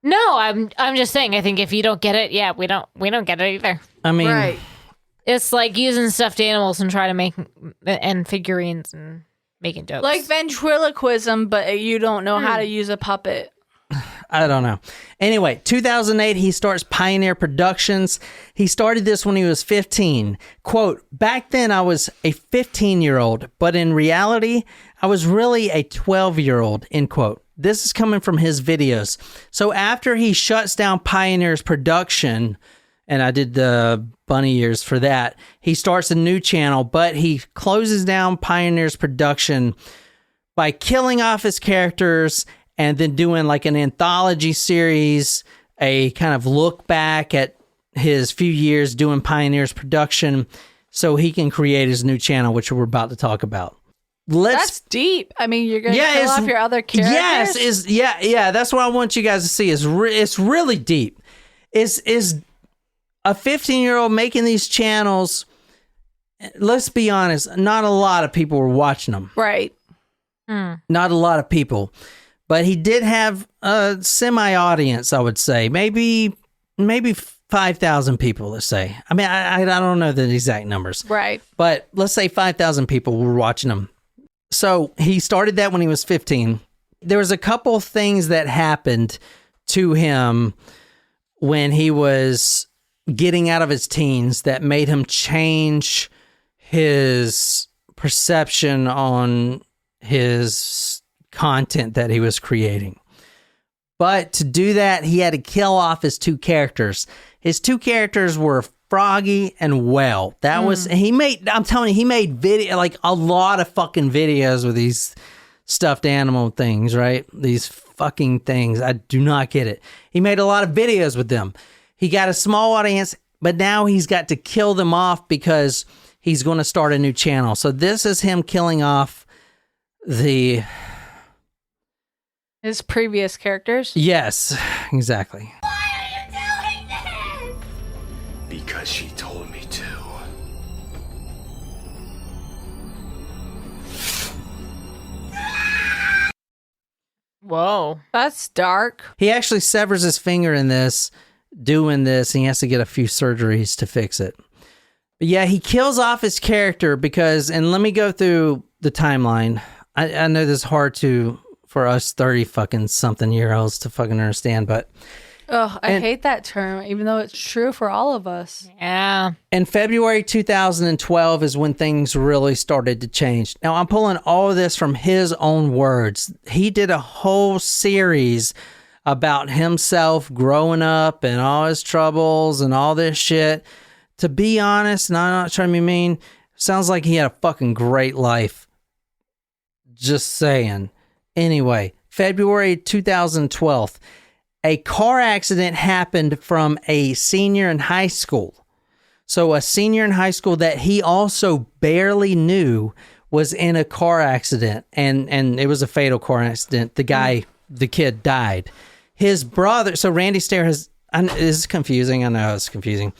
No, I'm just saying. I think if you don't get it, yeah, we don't get it either. I mean, Right. It's like using stuffed animals and trying to make and figurines and making jokes. Like ventriloquism, but you don't know how to use a puppet. I don't know. Anyway, 2008, he starts Pioneer Productions. He started this when he was 15. Quote, back then I was a 15-year-old, but in reality, I was really a 12-year-old, end quote. This is coming from his videos. So after he shuts down Pioneer's production, and I did the bunny ears for that, he starts a new channel, but he closes down Pioneer's production by killing off his characters and then doing like an anthology series, a kind of look back at his few years doing Pioneer's production so he can create his new channel, which we're about to talk about. That's deep. I mean, you're going to kill off your other characters? Yes, that's what I want you guys to see. It's really deep. Is a 15-year-old making these channels, let's be honest, not a lot of people were watching them. Right. Not a lot of people. But he did have a semi-audience, I would say. Maybe 5,000 people, let's say. I mean, I don't know the exact numbers. Right. But let's say 5,000 people were watching him. So he started that when he was 15. There was a couple things that happened to him when he was getting out of his teens that made him change his perception on his content that he was creating. But to do that, he had to kill off his two characters. His two characters were Froggy and Well. That was, I'm telling you, he made video, like a lot of fucking videos with these stuffed animal things, right? These fucking things. I do not get it. He made a lot of videos with them. He got a small audience, but now he's got to kill them off because he's going to start a new channel. So this is him killing off his previous characters? Yes, exactly. Why are you doing this? Because she told me to. Whoa. That's dark. He actually severs his finger in this, doing this, and he has to get a few surgeries to fix it. But yeah, he kills off his character because, and let me go through the timeline. I know this is hard for us 30 fucking something year olds to fucking understand, but Oh, I hate that term, even though it's true for all of us. Yeah. in February 2012 is when things really started to change. Now, I'm pulling all of this from his own words. He did a whole series about himself growing up and all his troubles and all this shit. To be honest, and I'm not trying to be mean, sounds like he had a fucking great life. Just saying. Anyway, February 2012, a car accident happened from a senior in high school. So a senior in high school that he also barely knew was in a car accident, and it was a fatal car accident. The kid died. His brother, so Randy Stair this is confusing. I know it's confusing.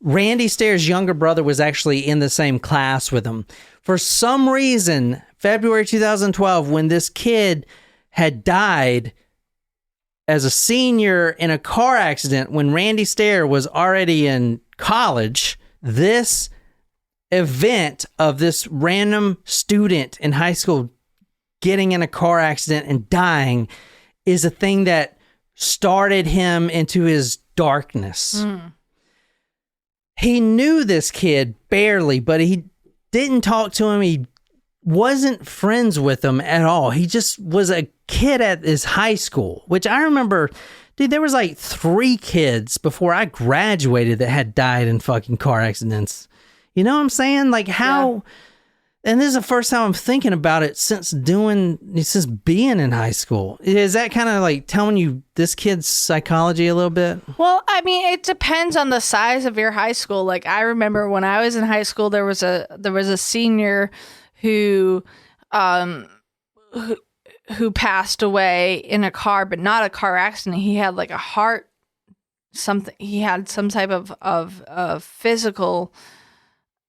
Randy Stair's younger brother was actually in the same class with him. For some reason, February 2012, when this kid had died as a senior in a car accident, when Randy Stair was already in college, this event of this random student in high school getting in a car accident and dying is a thing that started him into his darkness. He knew this kid barely, but he didn't talk to him. He wasn't friends with him at all. He just was a kid at his high school, which I remember, dude, there was like 3 kids before I graduated that had died in fucking car accidents. You know what I'm saying? Like how... Yeah. And this is the first time I'm thinking about it since being in high school. Is that kind of like telling you this kid's psychology a little bit? Well, I mean, it depends on the size of your high school. Like I remember when I was in high school, there was a senior who passed away in a car, but not a car accident. He had like a heart something. He had some type of physical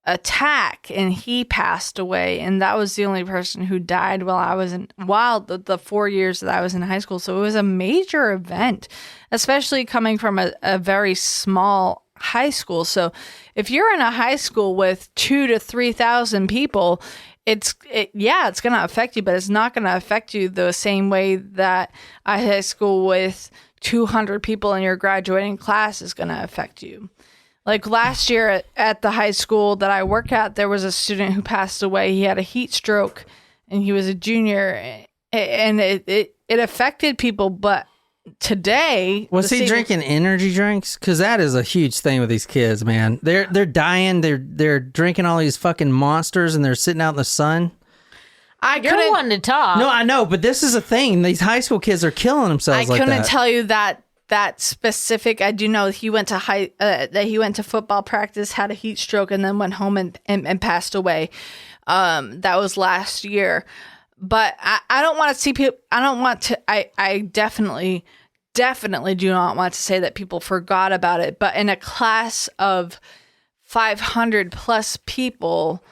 attack, and he passed away, and that was the only person who died while the 4 years that I was in high school. So it was a major event, especially coming from a very small high school. So if you're in a high school with 2,000 to 3,000 people, it's going to affect you, but it's not going to affect you the same way that a high school with 200 people in your graduating class is going to affect you. Like last year at the high school that I work at, there was a student who passed away. He had a heat stroke, and he was a junior, and it affected people. But today, was he drinking energy drinks? Because that is a huge thing with these kids, man. They're dying. They're drinking all these fucking monsters, and they're sitting out in the sun. You're one to talk. No, I know, but this is a thing. These high school kids are killing themselves. I couldn't tell you that specific. I do know he went to that he went to football practice, had a heat stroke, and then went home and passed away. That was last year. But I don't want to see people. I don't want to. I definitely do not want to say that people forgot about it. But in a class of 500 plus people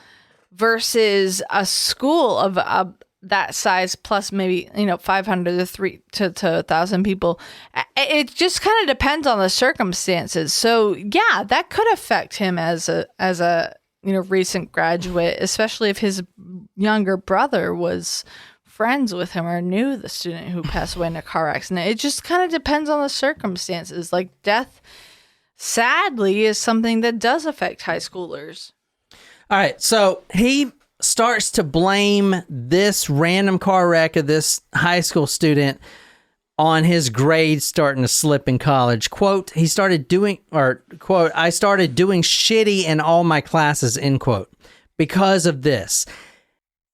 versus a school of that size plus maybe 500 to 1,000 people, it just kind of depends on the circumstances. So yeah, that could affect him as a recent graduate, especially if his younger brother was friends with him or knew the student who passed away in a car accident. It just kind of depends on the circumstances. Like death, sadly, is something that does affect high schoolers. All right, so he starts to blame this random car wreck of this high school student on his grades starting to slip in college. Quote, I started doing shitty in all my classes, end quote, because of this.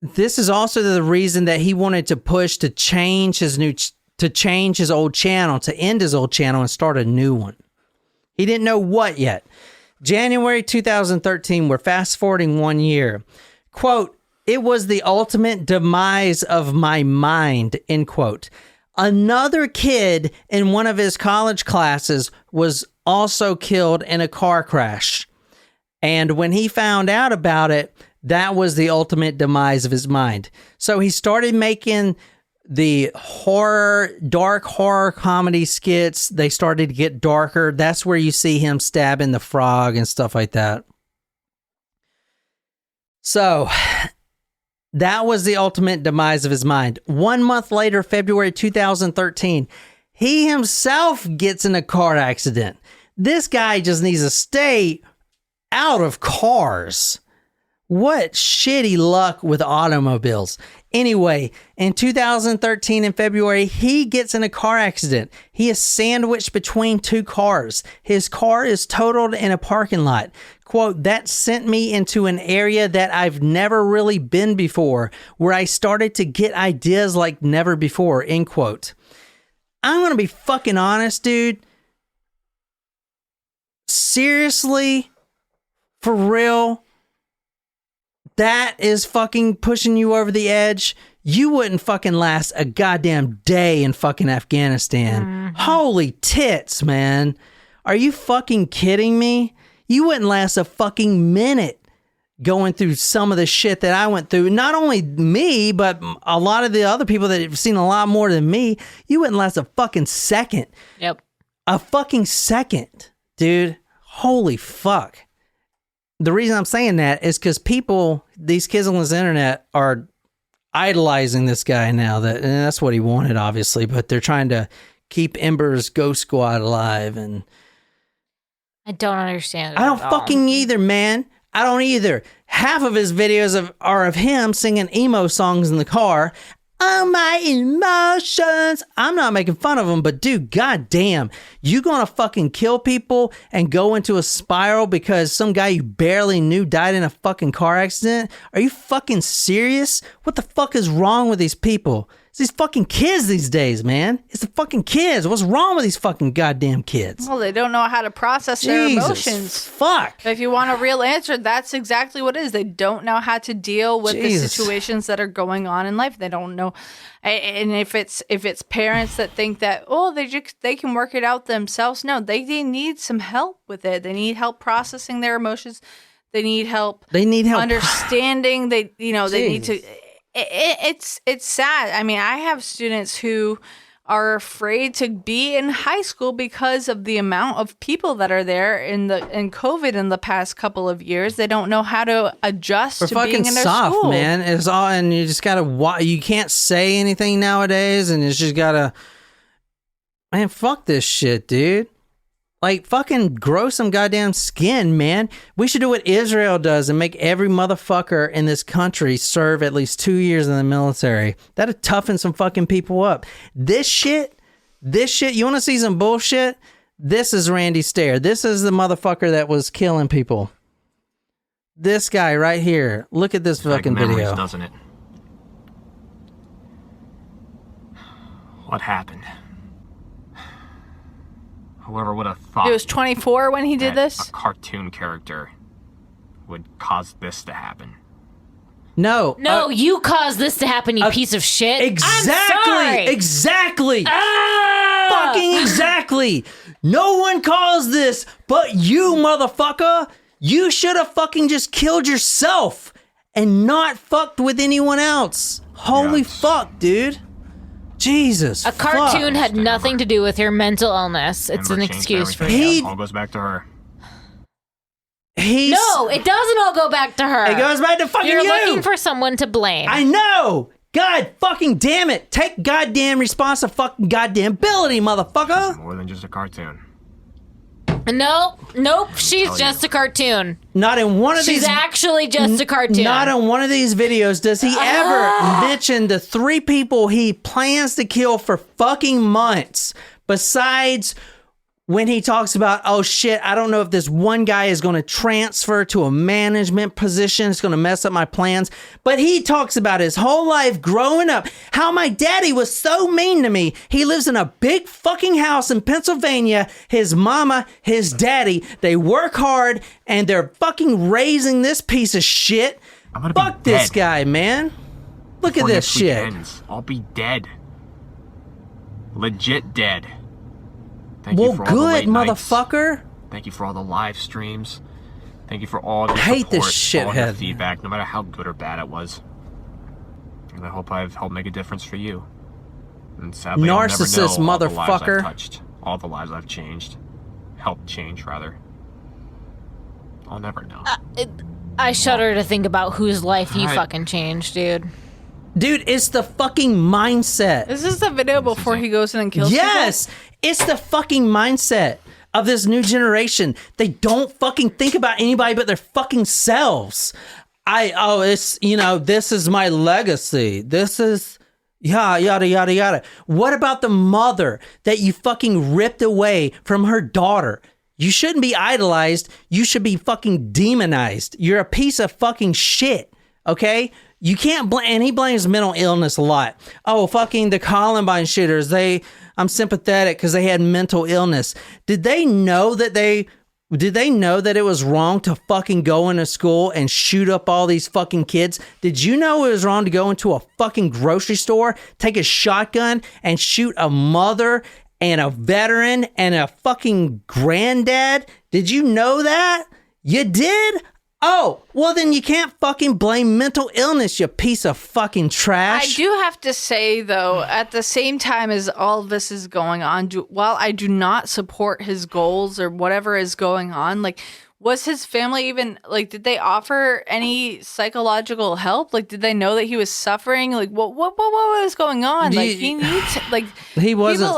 This is also the reason that he wanted to push to change his old channel, to end his old channel and start a new one. He didn't know what yet. January 2013, we're fast forwarding 1 year. Quote, it was the ultimate demise of my mind, end quote. Another kid in one of his college classes was also killed in a car crash. And when he found out about it, that was the ultimate demise of his mind. So he started making the dark horror comedy skits. They started to get darker. That's where you see him stabbing the frog and stuff like that. So that was the ultimate demise of his mind. 1 month later, February 2013, he himself gets in a car accident. This guy just needs to stay out of cars. What shitty luck with automobiles. Anyway, in 2013 in February, he gets in a car accident. He is sandwiched between two cars. His car is totaled in a parking lot. Quote, that sent me into an area that I've never really been before, where I started to get ideas like never before, end quote. I'm going to be fucking honest, dude. Seriously? For real? That is fucking pushing you over the edge. You wouldn't fucking last a goddamn day in fucking Afghanistan. Mm-hmm. Holy tits, man. Are you fucking kidding me? You wouldn't last a fucking minute going through some of the shit that I went through. Not only me, but a lot of the other people that have seen a lot more than me. You wouldn't last a fucking second. Yep. A fucking second, dude. Holy fuck. The reason I'm saying that is because these kids on this internet are idolizing this guy now. And that's what he wanted, obviously, but they're trying to keep Ember's Ghost Squad alive. And I don't understand it. I don't fucking either, man. I don't either. Half of his videos are of him singing emo songs in the car. Oh, my emotions. I'm not making fun of him, but dude, goddamn, you gonna fucking kill people and go into a spiral because some guy you barely knew died in a fucking car accident? Are you fucking serious? What the fuck is wrong with these people? It's these fucking kids these days, man. It's the fucking kids. What's wrong with these fucking goddamn kids? Well, they don't know how to process their emotions. Fuck. If you want a real answer, that's exactly what it is. They don't know how to deal with the situations that are going on in life. They don't know. And if it's parents that think that, they can work it out themselves, no, they need some help with it. They need help processing their emotions. They need help. They need help Understanding. They need to. It's sad. I mean, I have students who are afraid to be in high school because of the amount of people that are there in COVID in the past couple of years. They don't know how to adjust to being in their soft, school. Man. It's all, and you just gotta. You can't say anything nowadays, and it's just gotta. Man, fuck this shit, dude. Like, fucking grow some goddamn skin, man. We should do what Israel does and make every motherfucker in this country serve at least 2 years in the military. That'd toughen some fucking people up. This shit, you want to see some bullshit? This is Randy Stair. This is the motherfucker that was killing people. This guy right here. Look at this fucking video. Doesn't it? What happened? Whoever would have thought He was 24 when he did this? A cartoon character would cause this to happen. No, you caused this to happen, you piece of shit. Exactly. I'm sorry. Exactly. Ah! Fucking exactly. No one caused this but you, motherfucker. You should have fucking just killed yourself and not fucked with anyone else. Holy fuck, dude. Jesus. A cartoon fuck. had nothing to do with your mental illness. It's an excuse for you. It all goes back to her. No, it doesn't all go back to her. It goes back to fucking You're you. looking for someone to blame. I know. God fucking damn it. Take goddamn responsibility, motherfucker. More than just a cartoon. Nope. She's just a cartoon. Not in one of these. She's actually just a cartoon. Not in one of these videos does he ever mention the 3 people he plans to kill for fucking months. Besides when he talks about, oh shit, I don't know if this one guy is going to transfer to a management position. It's going to mess up my plans. But he talks about his whole life growing up, how my daddy was so mean to me. He lives in a big fucking house in Pennsylvania. His mama, his daddy, they work hard and they're fucking raising this piece of shit. Fuck this guy, man. Look at this shit. I'll be dead. Legit dead. Thank well, you for all the good, late nights. motherfucker. Thank you for all the live streams. Thank you for all the hate support, this all your shithead. feedback, no matter how good or bad it was. And I hope I've helped make a difference for you. And sadly, Narcissist I'll never know all the lives motherfucker. I've touched, all the lives I've changed, helped change rather. I'll never know. I shudder to think about whose life you fucking changed, dude. Dude, it's the fucking mindset. Is this the video before he goes in and kills Yes! It's the fucking mindset of this new generation. They don't fucking think about anybody but their fucking selves. This is my legacy. This is yada, yada, yada. What about the mother that you fucking ripped away from her daughter? You shouldn't be idolized. You should be fucking demonized. You're a piece of fucking shit, okay? You can't blame, and he blames mental illness a lot. Oh, fucking the Columbine shooters. I'm sympathetic because they had mental illness. Did they know that it was wrong to fucking go into school and shoot up all these fucking kids? Did you know it was wrong to go into a fucking grocery store, take a shotgun and shoot a mother and a veteran and a fucking granddad? Did you know that? You did? Oh, well then you can't fucking blame mental illness, you piece of fucking trash. I do have to say, though, at the same time as all this is going on, while I do not support his goals or whatever is going on, like, was his family even, like, did they offer any psychological help? Like, did they know that he was suffering? Like, what was going on? Like, he needs, like, he wasn't,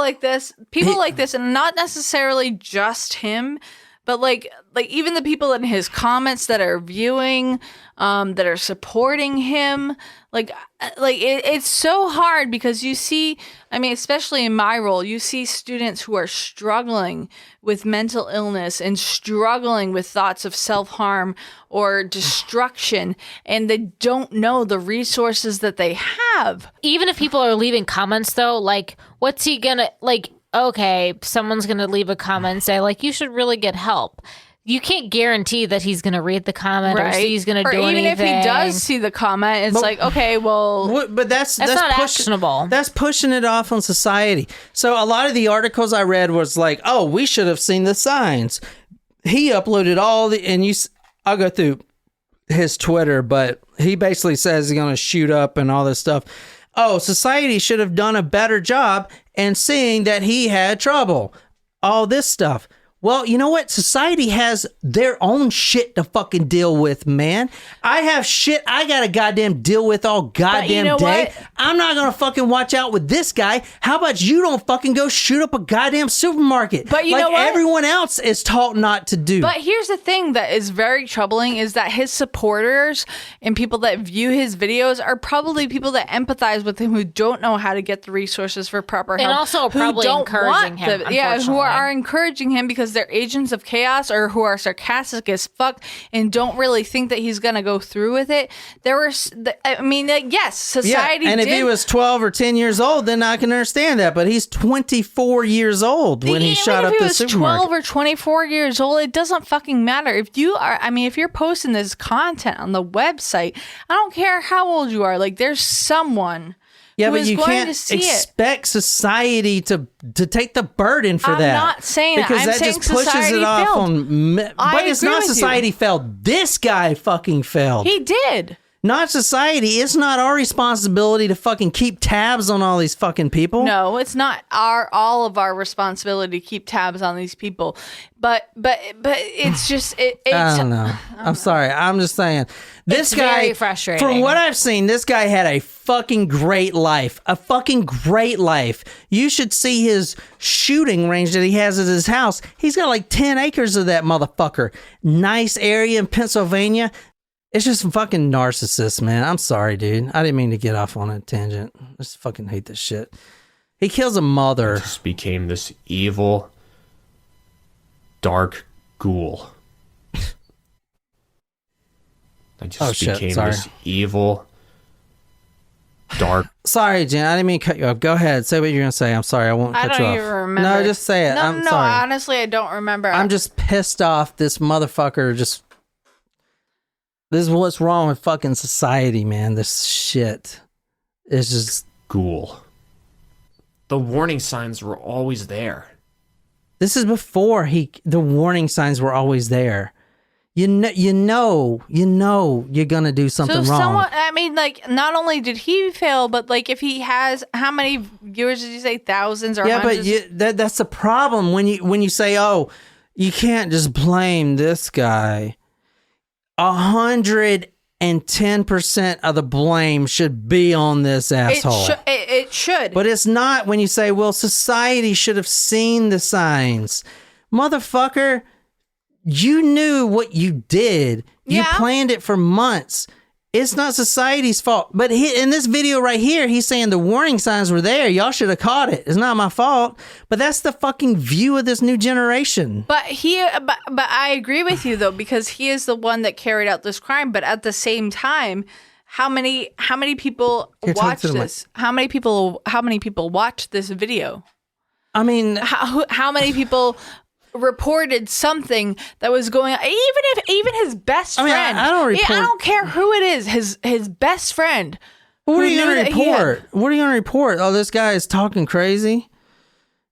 people like this, and not necessarily just him, but like even the people in his comments that are viewing, that are supporting him, it's so hard because you see, I mean, especially in my role, you see students who are struggling with mental illness and struggling with thoughts of self-harm or destruction, and they don't know the resources that they have. Even if people are leaving comments, though, like, what's he gonna, like, okay, someone's going to leave a comment and say, like, you should really get help. You can't guarantee that he's going to read the comment or he's going to do anything. Or even if he does see the comment, it's like, okay, well... But that's not actionable. That's pushing it off on society. So a lot of the articles I read was like, oh, we should have seen the signs. He uploaded all the... And I'll go through his Twitter, but he basically says he's going to shoot up and all this stuff. Oh, society should have done a better job in seeing that he had trouble. All this stuff. Well, you know what? Society has their own shit to fucking deal with, man. I have shit I gotta goddamn deal with all goddamn day. What? I'm not gonna fucking watch out with this guy. How about you don't fucking go shoot up a goddamn supermarket? But you like know what? everyone else is taught not to do. But here's the thing that is very troubling is that his supporters and people that view his videos are probably people that empathize with him who don't know how to get the resources for proper help. And also who probably don't encouraging want him, who unfortunately. are encouraging him because they're agents of chaos or who are sarcastic as fuck and don't really think that he's gonna go through with it. Yes, society and if did. he was 12 or 10 years old, then I can understand that. But he's 24 years old when he shot up the Even if he was supermarket. 12 or 24 years old, it doesn't fucking matter. If you're posting this content on the website, I don't care how old you are. Like, there's someone Yeah, who but is you going can't to see it. expect society to take the burden for I'm that. not saying that. because I'm that saying just pushes society it off failed. on. I But it's agree not with you. society failed. This guy fucking failed. He did. Not society. It's not our responsibility to fucking keep tabs on all these fucking people. No, it's not all of our responsibility to keep tabs on these people. But it's just it's I don't know. I'm sorry. I'm just saying. This It's guy, very frustrating. From what I've seen, this guy had a fucking great life. A fucking great life. You should see his shooting range that he has at his house. He's got like 10 acres of that motherfucker. Nice area in Pennsylvania. It's just fucking narcissist, man. I'm sorry, dude. I didn't mean to get off on a tangent. I just fucking hate this shit. He kills a mother. Just became this evil, dark ghoul. I just became Sorry. this evil, dark. Sorry, Jen. I didn't mean to cut you off. Go ahead. Say what you're going to say. I'm sorry. I won't I cut don't you even off. remember. No, just say it. I'm no, sorry. honestly, I don't remember. I'm just pissed off. This motherfucker just. This is what's wrong with fucking society, man. This shit is just. Ghoul. The warning signs were always there. This is before the warning signs were always there. You know you're gonna do something so wrong. someone, I mean, like, not only did he fail, but like, if he has, how many viewers did you say? Thousands or Yeah, hundreds? but that's the problem when you say, oh, you can't just blame this guy. 110% of the blame should be on this asshole. It should. But it's not when you say, well, society should have seen the signs. Motherfucker, you knew what you did. You Yeah. planned it for months. It's not society's fault. But in this video right here, he's saying the warning signs were there. Y'all should have caught it. It's not my fault. But that's the fucking view of this new generation. But I agree with you though, because he is the one that carried out this crime. But at the same time, how many people Here, talk watch to the this? How many people watch this video? I mean, How many people reported something that was going on? Even his best friend. I don't report. I don't care who it is. His best friend. What are who you knew going to that he had- report? What are you going to report? Oh, this guy is talking crazy.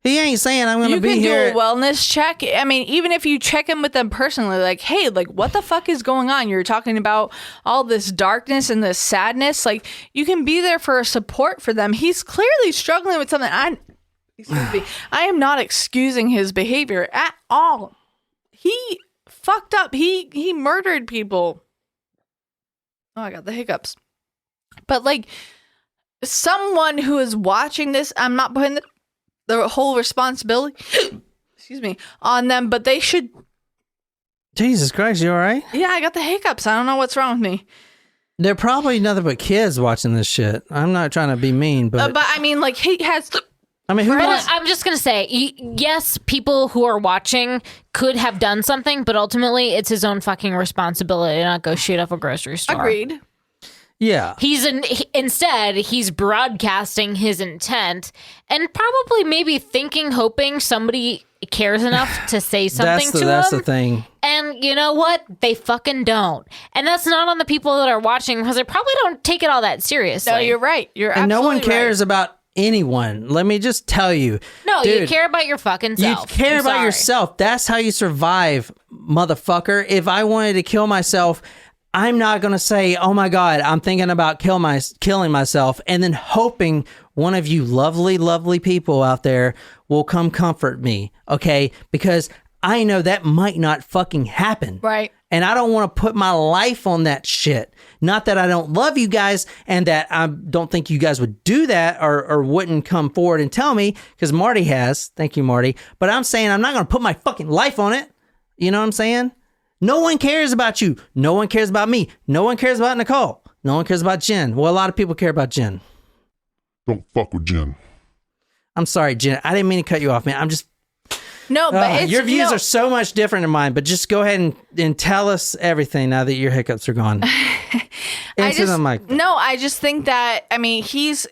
He ain't saying I'm going to You be can here. do a wellness check. I mean, even if you check in with them personally, like, hey, like, what the fuck is going on? You're talking about all this darkness and this sadness. Like, you can be there for a support for them. He's clearly struggling with something. Excuse me. I am not excusing his behavior at all. He fucked up. He murdered people. Oh, I got the hiccups. But like, someone who is watching this, I'm not putting the whole responsibility, excuse me, on them, but they should. Jesus Christ, you all right? Yeah, I got the hiccups. I don't know what's wrong with me. They're probably nothing but kids watching this shit. I'm not trying to be mean, but But I mean, like, he has. I mean, who Well, wants? I'm just going to say, yes, people who are watching could have done something, but ultimately it's his own fucking responsibility to not go shoot up a grocery store. Agreed. Yeah. Instead, he's broadcasting his intent and probably maybe hoping somebody cares enough to say something to That's him. the thing. And you know what? They fucking don't. And that's not on the people that are watching because they probably don't take it all that seriously. No, you're right. You're And no absolutely one cares right. about anyone. Let me just tell you. No, you Dude, care about your fucking self. You care I'm about sorry. yourself. That's how you survive, motherfucker. If I wanted to kill myself, I'm not going to say, oh my God, I'm thinking about killing myself, and then hoping one of you lovely, lovely people out there will come comfort me, okay? Because I know that might not fucking happen. Right. And I don't want to put my life on that shit. Not that I don't love you guys and that I don't think you guys would do that or wouldn't come forward and tell me, because Marty has. Thank you, Marty. But I'm saying I'm not going to put my fucking life on it. You know what I'm saying? No one cares about you. No one cares about me. No one cares about Nicole. No one cares about Jen. Well, a lot of people care about Jen. Don't fuck with Jen. I'm sorry, Jen. I didn't mean to cut you off, man. I'm just... No, but your views are so much different than mine, but just go ahead and tell us everything now that your hiccups are gone. Into the mic. No, I just think that, I mean, he's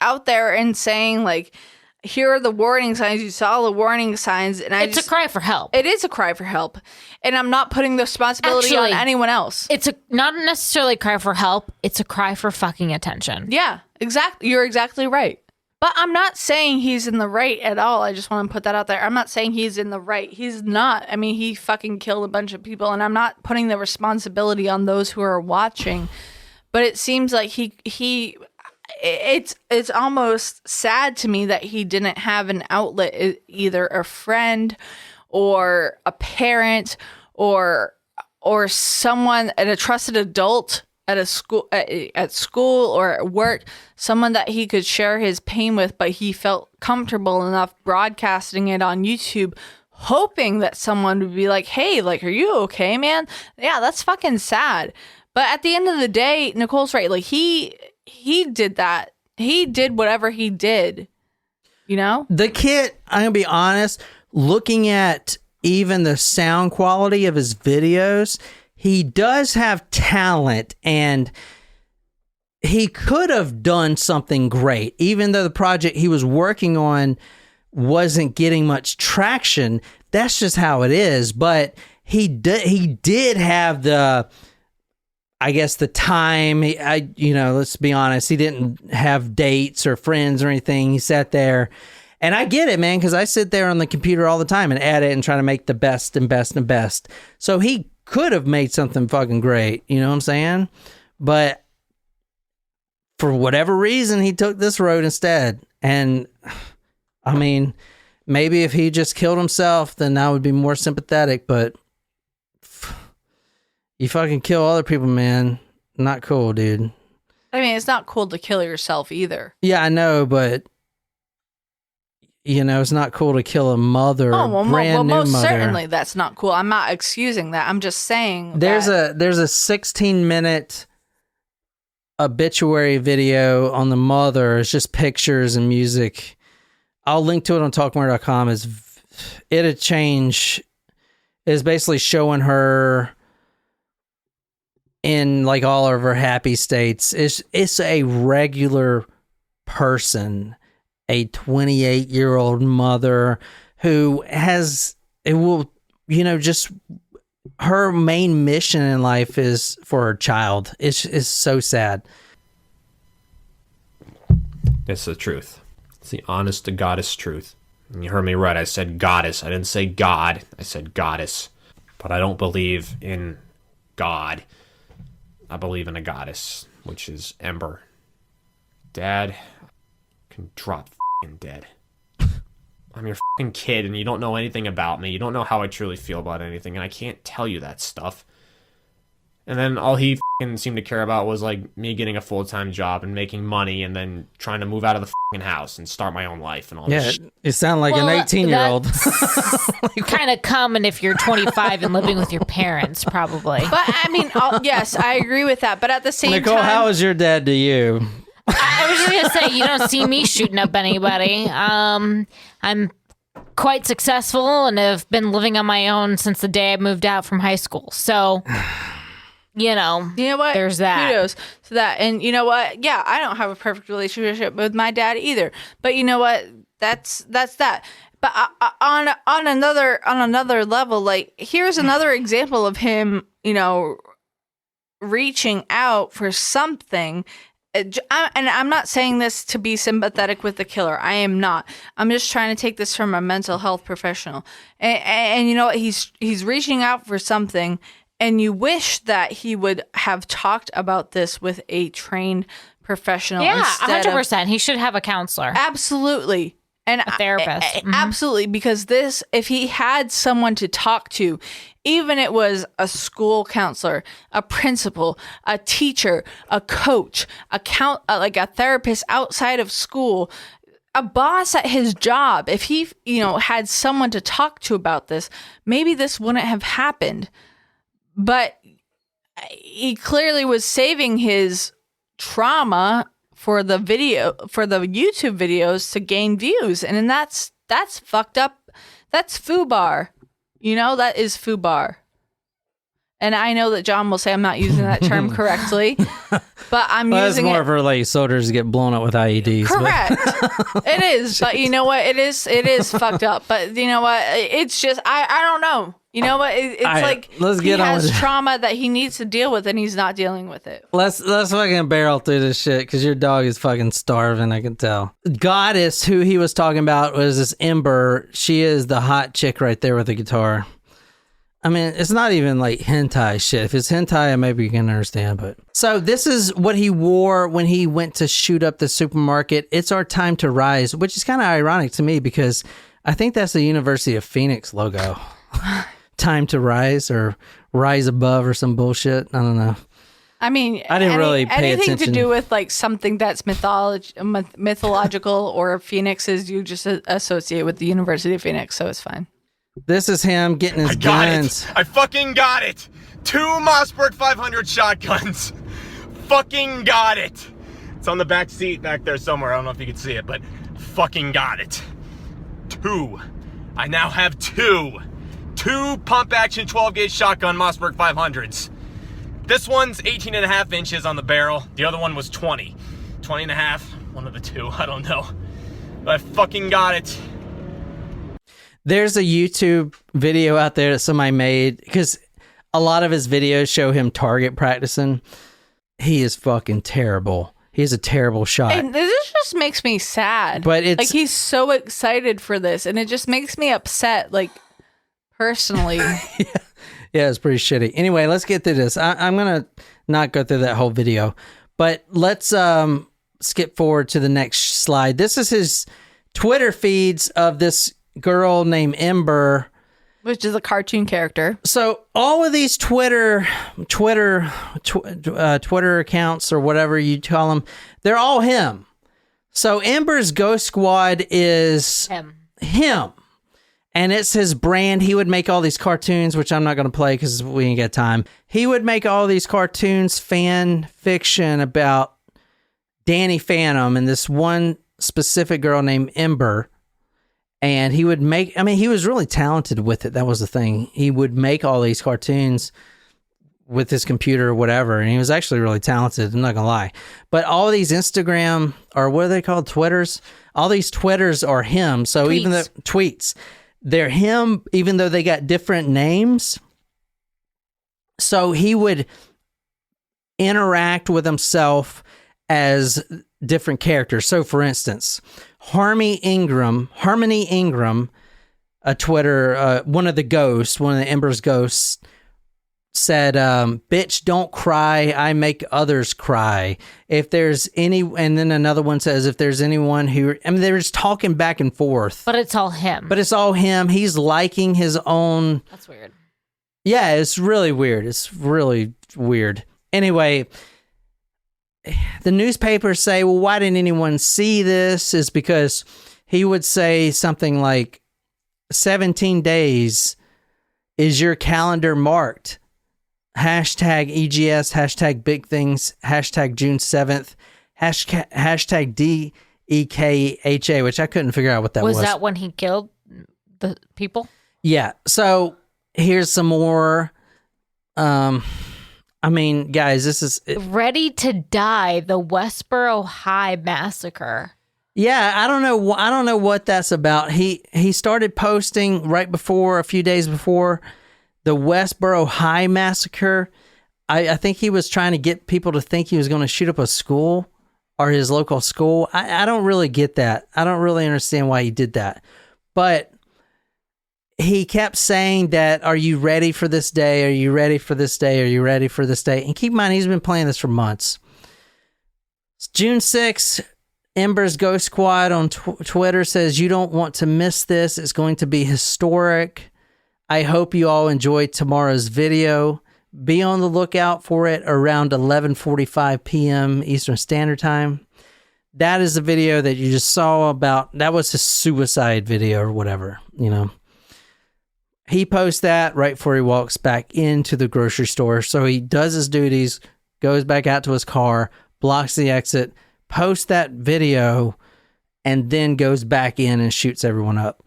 out there and saying, like, here are the warning signs. You saw the warning signs. And It's a cry for help. It is a cry for help. And I'm not putting the responsibility on anyone else. It's not necessarily a cry for help. It's a cry for fucking attention. Yeah, exactly. You're exactly right. But I'm not saying he's in the right at all. I just want to put that out there. I'm not saying he's in the right. He's not. I mean, he fucking killed a bunch of people, and I'm not putting the responsibility on those who are watching. But it seems like it's almost sad to me that he didn't have an outlet, either a friend or a parent or someone, a trusted adult at school or at work, someone that he could share his pain with, but he felt comfortable enough broadcasting it on YouTube, hoping that someone would be like, hey, like, are you okay, man? Yeah, that's fucking sad. But at the end of the day, Nicole's right. Like, he did that. He did whatever he did, you know? The kid, I'm going to be honest, looking at even the sound quality of his videos, he does have talent, and he could have done something great, even though the project he was working on wasn't getting much traction. That's just how it is. But he did have the, I guess, the time. Let's be honest, he didn't have dates or friends or anything. He sat there, and I get it, man, because I sit there on the computer all the time and edit and try to make the best and best and best. So he could have made something fucking great, you know what I'm saying? But for whatever reason, he took this road instead. And I mean, maybe if he just killed himself, then I would be more sympathetic, but you fucking kill other people, man. Not cool, dude. I mean, it's not cool to kill yourself either. Yeah, I know, but it's not cool to kill a mother, brand new most mother. Certainly that's not cool. I'm not excusing that. I'm just saying there's a 16-minute obituary video on the mother. It's just pictures and music. I'll link to it on talkmore.com. It'll change. It's basically showing her in like all of her happy states. It's a regular person, a 28-year-old mother who just her main mission in life is for her child. It's so sad. It's the truth. It's the honest to goddess truth. And you heard me right. I said goddess. I didn't say God. I said goddess. But I don't believe in God. I believe in a goddess, which is Ember. Dad can drop f***ing dead. I'm your f***ing kid, and you don't know anything about me. You don't know how I truly feel about anything, and I can't tell you that stuff. And then all he f***ing seemed to care about was, like, me getting a full-time job and making money and then trying to move out of the f***ing house and start my own life and all this shit. It sounded like an 18-year-old. Kind of common if you're 25 and living with your parents, probably. But, I mean, yes, I agree with that. But at the same Nicole, time... how was your dad to you? I was just going to say, you don't see me shooting up anybody. I'm quite successful and have been living on my own since the day I moved out from high school. So... You know what? There's that. Kudos to that. And you know what? Yeah, I don't have a perfect relationship with my dad either. But you know what? That's that. But on another level, like, here's another example of him, reaching out for something. And I'm not saying this to be sympathetic with the killer. I am not. I'm just trying to take this from a mental health professional. And you know what? He's reaching out for something. And you wish that he would have talked about this with a trained professional. Yeah, instead of- 100%. He should have a counselor. Absolutely. And A therapist. Absolutely. Because this, if he had someone to talk to, even it was a school counselor, a principal, a teacher, a coach, like a therapist outside of school, a boss at his job, if he, had someone to talk to about this, maybe this wouldn't have happened. But he clearly was saving his trauma for the YouTube videos to gain views. And then that's fucked up. That's FUBAR. That is FUBAR. And I know that John will say I'm not using that term correctly, but I'm using more it. for like soldiers get blown up with IEDs. Correct. It is. But you know what? It is fucked up. But you know what? It's just, I don't know. You know what? It's like let's he get on has with it. trauma that he needs to deal with, and he's not dealing with it. Let's fucking barrel through this shit because your dog is fucking starving. I can tell. Goddess, who he was talking about, was this Ember. She is the hot chick right there with the guitar. I mean, it's not even like hentai shit. If it's hentai, maybe you can understand. But so this is what he wore when he went to shoot up the supermarket. It's our time to rise, which is kind of ironic to me because I think that's the University of Phoenix logo. Time to rise or rise above or some bullshit. I don't know. I mean, I didn't really pay anything attention. to do with like something that's mythological or phoenixes, you just associate with the University of Phoenix, so it's fine. This is him getting his I got guns. it. I fucking got it. 2 Mossberg 500 shotguns. Fucking got it. It's on the back seat back there somewhere. I don't know if you can see it, but fucking got it. 2. I now have 2. 2 pump action 12 gauge shotgun Mossberg 500s. This one's 18.5 inches on the barrel. The other one was 20. 20.5. One of the two. I don't know. But I fucking got it. There's a YouTube video out there that somebody made because a lot of his videos show him target practicing. He is fucking terrible. He's a terrible shot. And this just makes me sad. But it's like he's so excited for this, and it just makes me upset, like personally. Yeah, it's pretty shitty. Anyway, let's get through this. I'm going to not go through that whole video, but let's skip forward to the next slide. This is his Twitter feeds of this girl named Ember, Which is a cartoon character. So all of these Twitter accounts or whatever you call them, they're all him. So Ember's Ghost Squad is him. And it's his brand. He would make all these cartoons, which I'm not going to play because we ain't got time. He would make all these cartoons, fan fiction about Danny Phantom and this one specific girl named Ember. And he would make, I mean, he was really talented with it. That was the thing. He would make all these cartoons with his computer or whatever. And he was actually really talented. I'm not going to lie. But all of these Instagram, or what are they called? Twitters? All these Twitters are him. So Tweets. even the tweets, they're him, even though they got different names. So he would interact with himself as different characters. So for instance, Harmony Ingram, a Twitter, one of the ghosts, one of the Ember's ghosts, said, bitch, don't cry, I make others cry. If there's any, and then another one says, if there's anyone who, I mean, they're just talking back and forth. But it's all him. But it's all him. He's liking his own. That's weird. Yeah, it's really weird. It's really weird. Anyway, the newspapers say, well, why didn't anyone see this? Is because he would say something like, 17 days is your calendar marked. Hashtag EGS, hashtag big things, hashtag June 7th, hashtag DEKHA, which I couldn't figure out what that was. Was that when he killed the people? Yeah. So here's some more. I mean, guys, this is Ready to Die, the Westboro High Massacre. Yeah, I don't know what that's about. He started posting right before, a few days before, the Westboro High Massacre. I think he was trying to get people to think he was going to shoot up a school or his local school. I don't really get that. I don't really understand why he did that. But he kept saying that, are you ready for this day? Are you ready for this day? Are you ready for this day? And keep in mind, he's been playing this for months. June 6th, Ember's Ghost Squad on Twitter says, you don't want to miss this. It's going to be historic. I hope you all enjoyed tomorrow's video. Be on the lookout for it around 11:45 p.m. Eastern Standard Time. That is the video that you just saw about. That was his suicide video or whatever, you know. He posts that right before he walks back into the grocery store. So he does his duties, goes back out to his car, blocks the exit, posts that video, and then goes back in and shoots everyone up.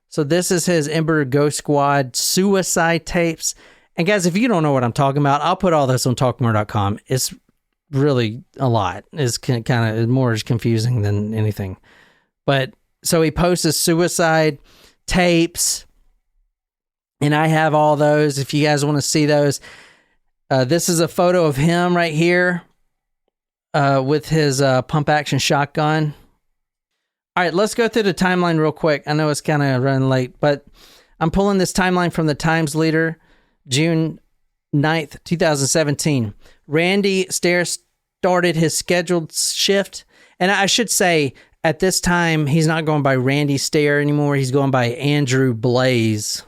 So this is his Ember Ghost Squad suicide tapes. And guys, if you don't know what I'm talking about, I'll put all this on talkmore.com. It's really a lot. It's kind of more confusing than anything. But so he posts his suicide tapes, and I have all those. If you guys want to see those, this is a photo of him right here with his pump action shotgun. All right, let's go through the timeline real quick. I know it's kind of running late, but I'm pulling this timeline from the Times Leader, June 9th, 2017. Randy Stair started his scheduled shift. And I should say, at this time, he's not going by Randy Stair anymore. He's going by Andrew Blaze.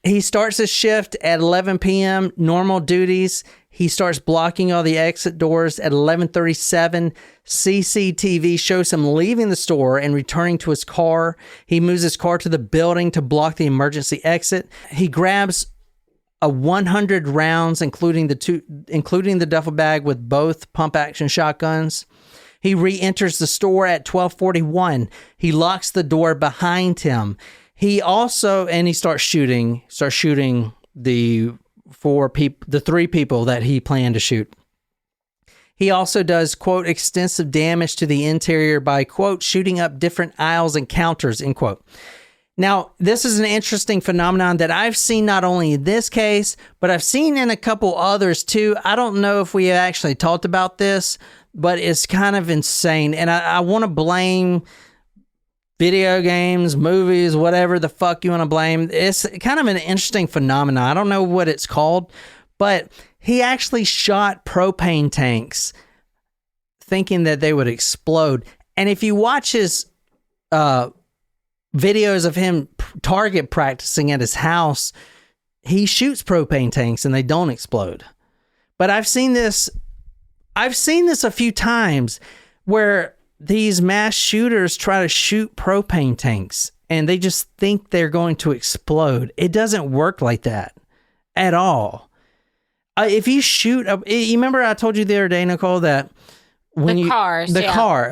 He starts his shift at 11 p.m., normal duties. He starts blocking all the exit doors at 11:37. CCTV shows him leaving the store and returning to his car. He moves his car to the building to block the emergency exit. He grabs 100 rounds, including the duffel bag with both pump action shotguns. He re-enters the store at 12:41. He locks the door behind him. He also, and he starts shooting the three people that he planned to shoot. He also does, quote, extensive damage to the interior by, quote, shooting up different aisles and counters, end quote. Now, this is an interesting phenomenon that I've seen not only in this case, but I've seen in a couple others too. I don't know if we have actually talked about this, but it's kind of insane. And I want to blame video games, movies, whatever the fuck you want to blame. It's kind of an interesting phenomenon. I don't know what it's called, but he actually shot propane tanks thinking that they would explode. And if you watch his videos of him target practicing at his house, he shoots propane tanks and they don't explode. But I've seen this a few times where these mass shooters try to shoot propane tanks and they just think they're going to explode. It doesn't work like that at all. If you shoot, you remember I told you the other day, Nicole, that when the car,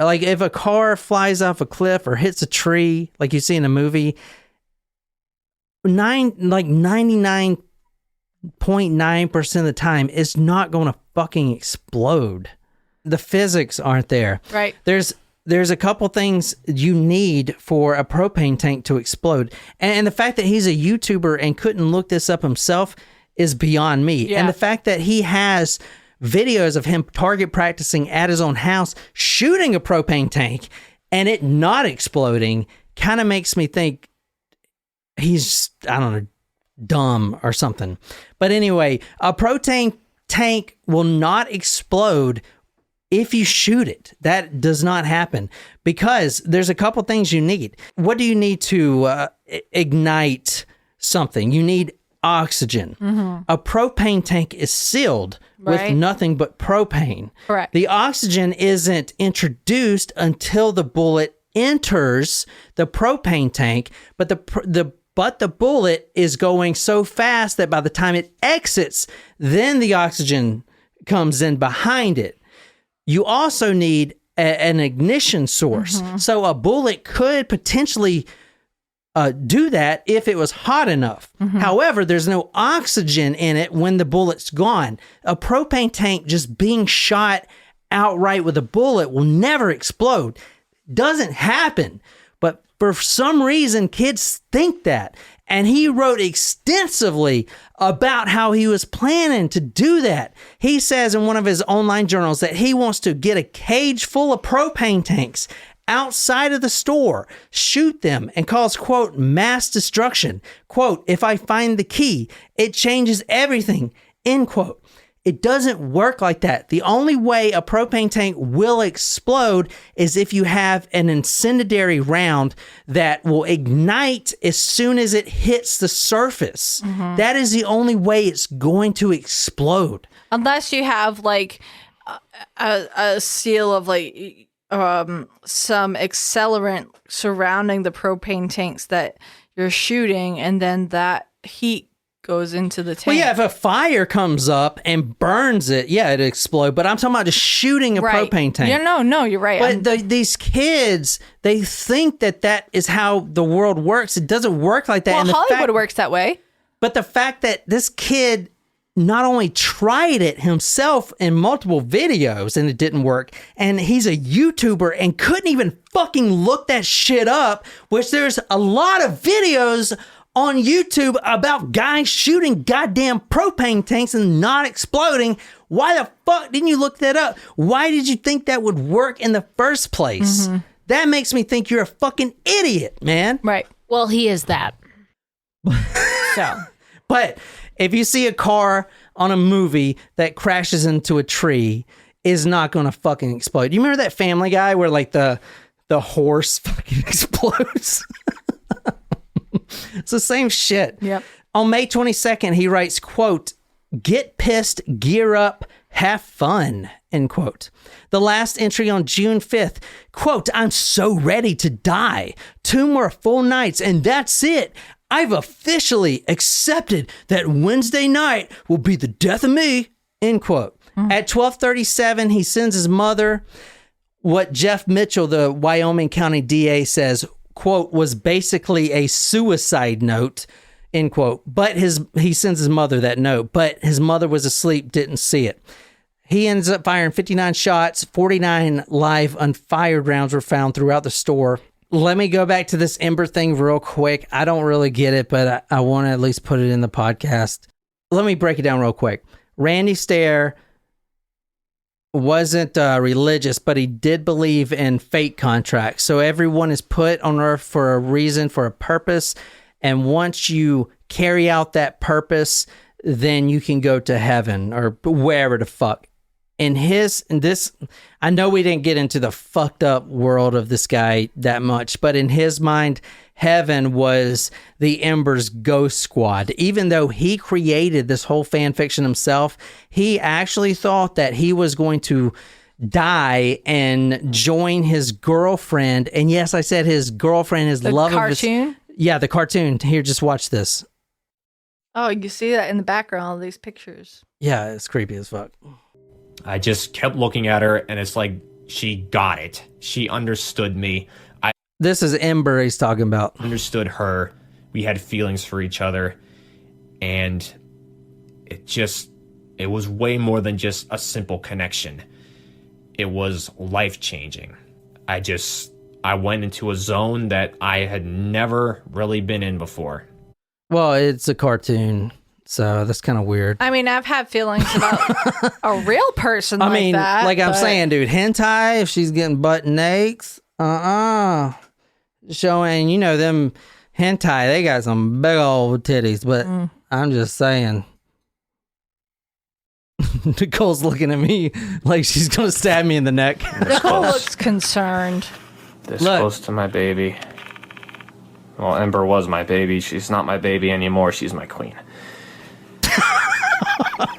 like if a car flies off a cliff or hits a tree, like you see in a movie, 99.9% of the time, it's not going to fucking explode. The physics aren't there. Right. There's a couple things you need for a propane tank to explode. And the fact that he's a YouTuber and couldn't look this up himself is beyond me. Yeah. And the fact that he has videos of him target practicing at his own house, shooting a propane tank and it not exploding kind of makes me think he's, I don't know, dumb or something. But anyway, a propane tank will not explode if you shoot it. That does not happen because there's a couple things you need. What do you need to ignite something? You need oxygen. Mm-hmm. A propane tank is sealed with nothing but propane. Correct. The oxygen isn't introduced until the bullet enters the propane tank, but the bullet is going so fast that by the time it exits, then the oxygen comes in behind it. You also need an ignition source. Mm-hmm. So a bullet could potentially do that if it was hot enough. Mm-hmm. However, there's no oxygen in it when the bullet's gone. A propane tank just being shot outright with a bullet will never explode. Doesn't happen. But for some reason, kids think that. And he wrote extensively about how he was planning to do that. He says in one of his online journals that he wants to get a cage full of propane tanks outside of the store, shoot them, and cause, quote, mass destruction. Quote, if I find the key, it changes everything, end quote. It doesn't work like that. The only way a propane tank will explode is if you have an incendiary round that will ignite as soon as it hits the surface. That is the only way it's going to explode. Unless you have like a seal of like some accelerant surrounding the propane tanks that you're shooting, and then that heat goes into the tank. Well, yeah, if a fire comes up and burns it, yeah, it'd explode. But I'm talking about just shooting a propane tank. Yeah, no, you're right. But these kids, they think that is how the world works. It doesn't work like that. Well, and Hollywood works that way. But the fact that this kid not only tried it himself in multiple videos and it didn't work, and he's a YouTuber and couldn't even fucking look that shit up, which there's a lot of videos on YouTube about guys shooting goddamn propane tanks and not exploding. Why the fuck didn't you look that up? Why did you think that would work in the first place? That makes me think you're a fucking idiot, man. Right. Well, he is that. So. But if you see a car on a movie that crashes into a tree, is not going to fucking explode. You remember that Family Guy where like the horse fucking explodes? It's the same shit. Yep. On May 22nd, he writes, quote, get pissed, gear up, have fun, end quote. The last entry on June 5th, quote, I'm so ready to die. 2 more full nights and that's it. I've officially accepted that Wednesday night will be the death of me, end quote. At 12:37, he sends his mother what Jeff Mitchell, the Wyoming County DA, says, quote, was basically a suicide note, end quote. But he sends his mother that note, but his mother was asleep, didn't see it. He ends up firing 59 shots, 49 live unfired rounds were found throughout the store. Let me go back to this Ember thing real quick. I don't really get it, but I want to at least put it in the podcast. Let me break it down real quick. Randy Stair wasn't religious, but he did believe in fate contracts. So everyone is put on earth for a reason, for a purpose. And once you carry out that purpose, then you can go to heaven or wherever the fuck. In this, I know we didn't get into the fucked up world of this guy that much, but in his mind, heaven was the Ember's ghost squad. Even though he created this whole fan fiction himself, he actually thought that he was going to die and join his girlfriend. And yes, I said his girlfriend, his love of his cartoon. Yeah, the cartoon. Here, just watch this. Oh, you see that in the background of these pictures. Yeah, it's creepy as fuck. I just kept looking at her, and it's like she got it. She understood me. I This is Ember he's talking about. understood her. We had feelings for each other, and it was way more than just a simple connection. It was life-changing. I went into a zone that I had never really been in before. Well, it's a cartoon, so that's kind of weird. I mean, I've had feelings about a real person like that. like I'm but- saying, dude, hentai, if she's getting butt nakes, showing, them hentai, they got some big old titties, but I'm just saying. Nicole's looking at me like she's going to stab me in the neck. Nicole looks concerned. This Look. close to my baby. Well, Ember was my baby. She's not my baby anymore. She's my queen.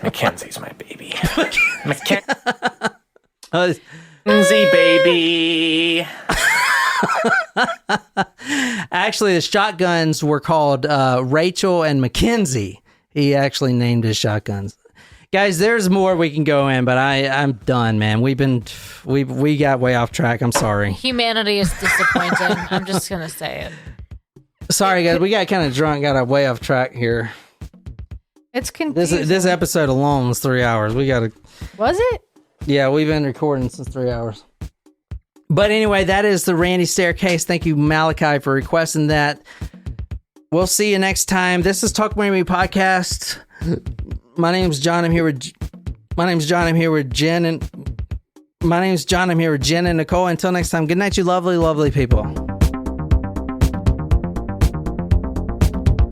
Mackenzie's my baby. Mackenzie, baby. Actually, the shotguns were called Rachel and Mackenzie. He actually named his shotguns. Guys, there's more we can go in, but I'm done, man. We got way off track. I'm sorry. Humanity is disappointing. I'm just going to say it. Sorry, guys. We got kind of drunk, got way off track here. It's confusing. This episode alone was 3 hours. We got to... Was it? Yeah, we've been recording since 3 hours. But anyway, that is the Randy Staircase. Thank you, Malachi, for requesting that. We'll see you next time. This is Talk Miami Podcast. My name's John. I'm here with Jen and My name's John. I'm here with Jen and Nicole. Until next time, good night, you lovely, lovely people.